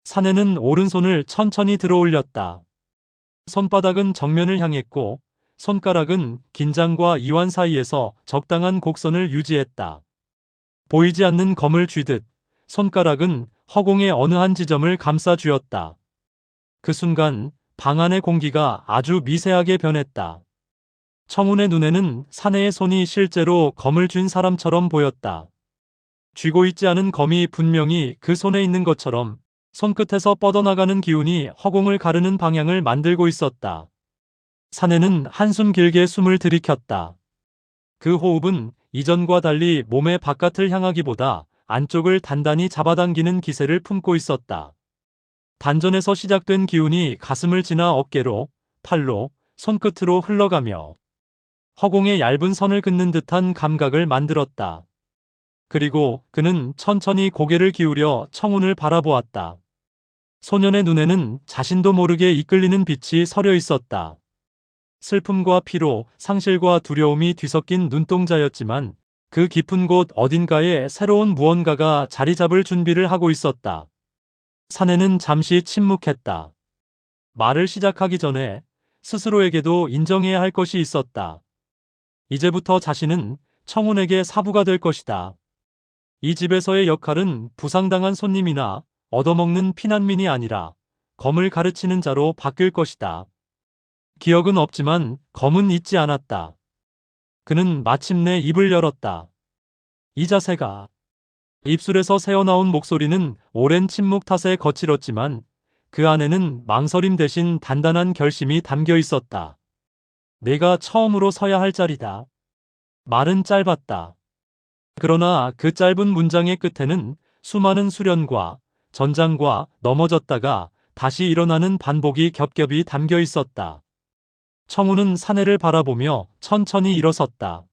사내는 오른손을 천천히 들어 올렸다. 손바닥은 정면을 향했고 손가락은 긴장과 이완 사이에서 적당한 곡선을 유지했다. 보이지 않는 검을 쥐듯 손가락은 허공의 어느 한 지점을 감싸 쥐었다. 그 순간 방 안의 공기가 아주 미세하게 변했다. 청운의 눈에는 사내의 손이 실제로 검을 쥔 사람처럼 보였다. 쥐고 있지 않은 검이 분명히 그 손에 있는 것처럼 손끝에서 뻗어나가는 기운이 허공을 가르는 방향을 만들고 있었다. 사내는 한숨 길게 숨을 들이켰다. 그 호흡은 이전과 달리 몸의 바깥을 향하기보다 안쪽을 단단히 잡아당기는 기세를 품고 있었다. 단전에서 시작된 기운이 가슴을 지나 어깨로, 팔로, 손끝으로 흘러가며 허공의 얇은 선을 긋는 듯한 감각을 만들었다. 그리고 그는 천천히 고개를 기울여 청운을 바라보았다. 소년의 눈에는 자신도 모르게 이끌리는 빛이 서려 있었다. 슬픔과 피로, 상실과 두려움이 뒤섞인 눈동자였지만 그 깊은 곳 어딘가에 새로운 무언가가 자리 잡을 준비를 하고 있었다. 사내는 잠시 침묵했다. 말을 시작하기 전에 스스로에게도 인정해야 할 것이 있었다. 이제부터 자신은 청운에게 사부가 될 것이다. 이 집에서의 역할은 부상당한 손님이나 얻어먹는 피난민이 아니라 검을 가르치는 자로 바뀔 것이다. 기억은 없지만 검은 잊지 않았다. 그는 마침내 입을 열었다. 이 자세가. 입술에서 새어나온 목소리는 오랜 침묵 탓에 거칠었지만 그 안에는 망설임 대신 단단한 결심이 담겨 있었다. 내가 처음으로 서야 할 자리다. 말은 짧았다. 그러나 그 짧은 문장의 끝에는 수많은 수련과 전장과 넘어졌다가 다시 일어나는 반복이 겹겹이 담겨 있었다. 청우는 사내를 바라보며 천천히 일어섰다.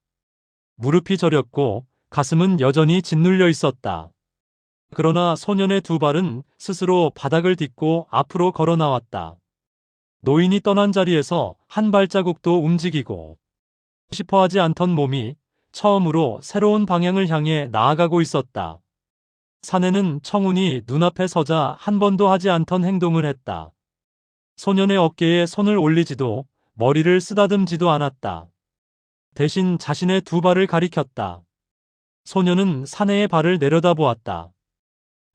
무릎이 저렸고 가슴은 여전히 짓눌려 있었다. 그러나 소년의 두 발은 스스로 바닥을 딛고 앞으로 걸어 나왔다. 노인이 떠난 자리에서 한 발자국도 움직이고 싶어 하지 않던 몸이 처음으로 새로운 방향을 향해 나아가고 있었다. 사내는 청운이 눈앞에 서자 한 번도 하지 않던 행동을 했다. 소년의 어깨에 손을 올리지도 머리를 쓰다듬지도 않았다. 대신 자신의 두 발을 가리켰다. 소년은 사내의 발을 내려다보았다.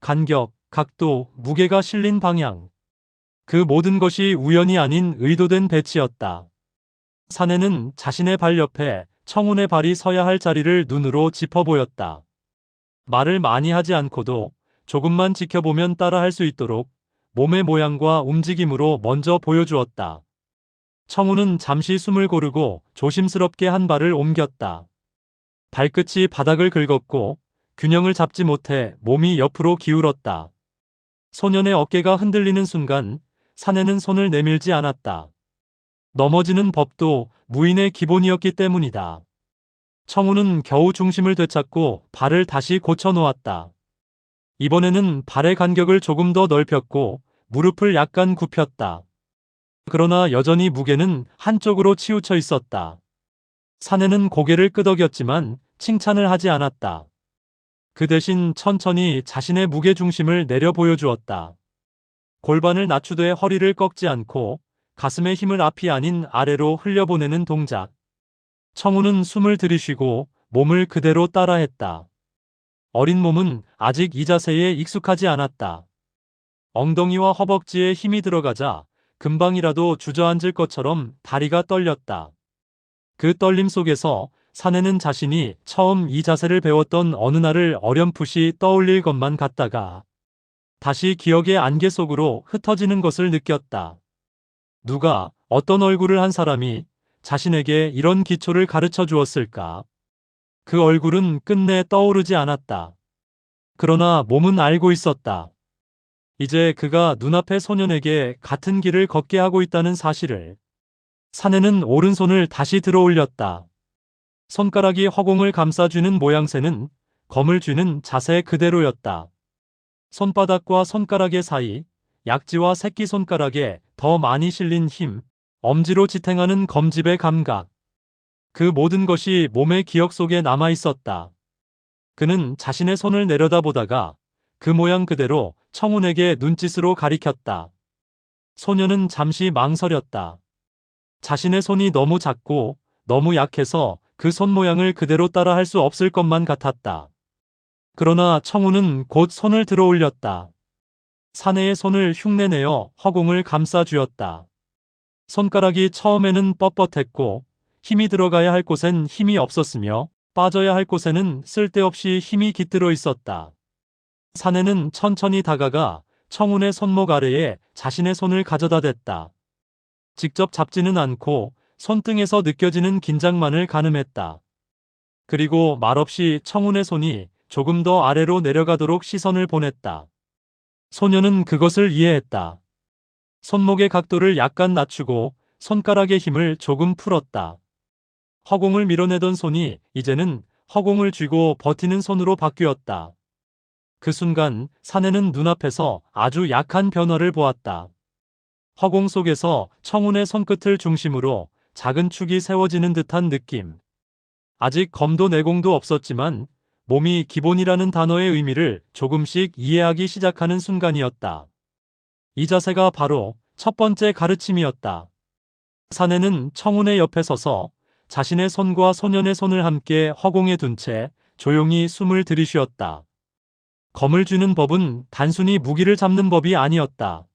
간격, 각도, 무게가 실린 방향. 그 모든 것이 우연이 아닌 의도된 배치였다. 사내는 자신의 발 옆에 청운의 발이 서야 할 자리를 눈으로 짚어 보였다. 말을 많이 하지 않고도 조금만 지켜보면 따라할 수 있도록 몸의 모양과 움직임으로 먼저 보여주었다. 청운은 잠시 숨을 고르고 조심스럽게 한 발을 옮겼다. 발끝이 바닥을 긁었고 균형을 잡지 못해 몸이 옆으로 기울었다. 소년의 어깨가 흔들리는 순간 사내는 손을 내밀지 않았다. 넘어지는 법도 무인의 기본이었기 때문이다. 청우는 겨우 중심을 되찾고 발을 다시 고쳐 놓았다. 이번에는 발의 간격을 조금 더 넓혔고 무릎을 약간 굽혔다. 그러나 여전히 무게는 한쪽으로 치우쳐 있었다. 사내는 고개를 끄덕였지만 칭찬을 하지 않았다. 그 대신 천천히 자신의 무게 중심을 내려 보여주었다. 골반을 낮추되 허리를 꺾지 않고 가슴의 힘을 앞이 아닌 아래로 흘려보내는 동작. 청우는 숨을 들이쉬고 몸을 그대로 따라했다. 어린 몸은 아직 이 자세에 익숙하지 않았다. 엉덩이와 허벅지에 힘이 들어가자 금방이라도 주저앉을 것처럼 다리가 떨렸다. 그 떨림 속에서 사내는 자신이 처음 이 자세를 배웠던 어느 날을 어렴풋이 떠올릴 것만 같다가 다시 기억의 안개 속으로 흩어지는 것을 느꼈다. 누가, 어떤 얼굴을 한 사람이 자신에게 이런 기초를 가르쳐 주었을까? 그 얼굴은 끝내 떠오르지 않았다. 그러나 몸은 알고 있었다. 이제 그가 눈앞의 소년에게 같은 길을 걷게 하고 있다는 사실을. 사내는 오른손을 다시 들어 올렸다. 손가락이 허공을 감싸쥐는 모양새는 검을 쥐는 자세 그대로였다. 손바닥과 손가락의 사이, 약지와 새끼손가락에 더 많이 실린 힘, 엄지로 지탱하는 검집의 감각. 그 모든 것이 몸의 기억 속에 남아 있었다. 그는 자신의 손을 내려다보다가 그 모양 그대로 청운에게 눈짓으로 가리켰다. 소녀는 잠시 망설였다. 자신의 손이 너무 작고 너무 약해서 그 손 모양을 그대로 따라 할 수 없을 것만 같았다. 그러나 청운은 곧 손을 들어 올렸다. 사내의 손을 흉내내어 허공을 감싸 쥐었다. 손가락이 처음에는 뻣뻣했고 힘이 들어가야 할 곳엔 힘이 없었으며 빠져야 할 곳에는 쓸데없이 힘이 깃들어 있었다. 사내는 천천히 다가가 청운의 손목 아래에 자신의 손을 가져다 댔다. 직접 잡지는 않고 손등에서 느껴지는 긴장만을 가늠했다. 그리고 말없이 청운의 손이 조금 더 아래로 내려가도록 시선을 보냈다. 소녀는 그것을 이해했다. 손목의 각도를 약간 낮추고 손가락의 힘을 조금 풀었다. 허공을 밀어내던 손이 이제는 허공을 쥐고 버티는 손으로 바뀌었다. 그 순간 사내는 눈앞에서 아주 약한 변화를 보았다. 허공 속에서 청운의 손끝을 중심으로 작은 축이 세워지는 듯한 느낌. 아직 검도 내공도 없었지만 몸이 기본이라는 단어의 의미를 조금씩 이해하기 시작하는 순간이었다. 이 자세가 바로 첫 번째 가르침이었다. 사내는 청운의 옆에 서서 자신의 손과 소년의 손을 함께 허공에 둔 채 조용히 숨을 들이쉬었다. 검을 쥐는 법은 단순히 무기를 잡는 법이 아니었다.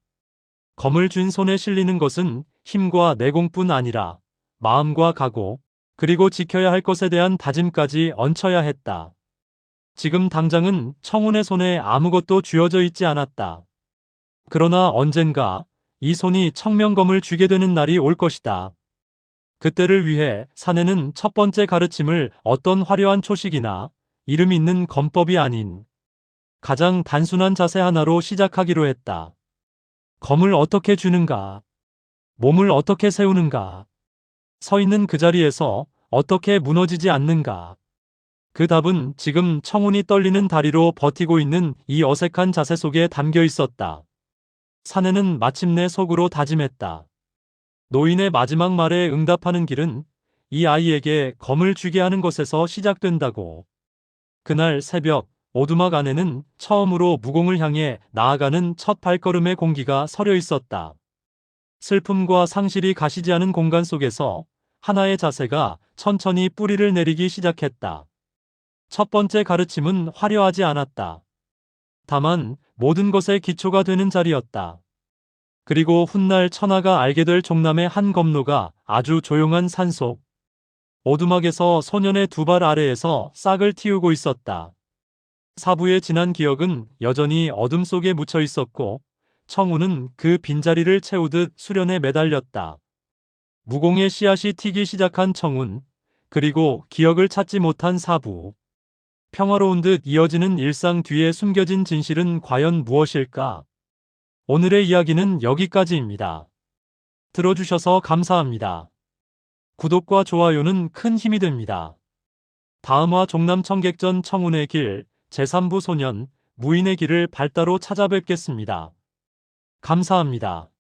검을 쥔 손에 실리는 것은 힘과 내공뿐 아니라 마음과 각오, 그리고 지켜야 할 것에 대한 다짐까지 얹혀야 했다. 지금 당장은 청운의 손에 아무것도 쥐어져 있지 않았다. 그러나 언젠가 이 손이 청명검을 쥐게 되는 날이 올 것이다. 그때를 위해 사내는 첫 번째 가르침을 어떤 화려한 초식이나 이름 있는 검법이 아닌 가장 단순한 자세 하나로 시작하기로 했다. 검을 어떻게 쥐는가? 몸을 어떻게 세우는가? 서 있는 그 자리에서 어떻게 무너지지 않는가? 그 답은 지금 청운이 떨리는 다리로 버티고 있는 이 어색한 자세 속에 담겨 있었다. 사내는 마침내 속으로 다짐했다. 노인의 마지막 말에 응답하는 길은 이 아이에게 검을 쥐게 하는 것에서 시작된다고. 그날 새벽 오두막 안에는 처음으로 무공을 향해 나아가는 첫 발걸음의 공기가 서려 있었다. 슬픔과 상실이 가시지 않은 공간 속에서 하나의 자세가 천천히 뿌리를 내리기 시작했다. 첫 번째 가르침은 화려하지 않았다. 다만 모든 것의 기초가 되는 자리였다. 그리고 훗날 천하가 알게 될 종남의 한 검로가 아주 조용한 산속 오두막에서 소년의 두 발 아래에서 싹을 틔우고 있었다. 사부의 지난 기억은 여전히 어둠 속에 묻혀 있었고 청우는 그 빈자리를 채우듯 수련에 매달렸다. 무공의 씨앗이 튀기 시작한 청운, 그리고 기억을 찾지 못한 사부. 평화로운 듯 이어지는 일상 뒤에 숨겨진 진실은 과연 무엇일까? 오늘의 이야기는 여기까지입니다. 들어주셔서 감사합니다. 구독과 좋아요는 큰 힘이 됩니다. 다음화 종남 청객전 청운의 길 제3부 소년, 무인의 길을 발따로 찾아뵙겠습니다. 감사합니다.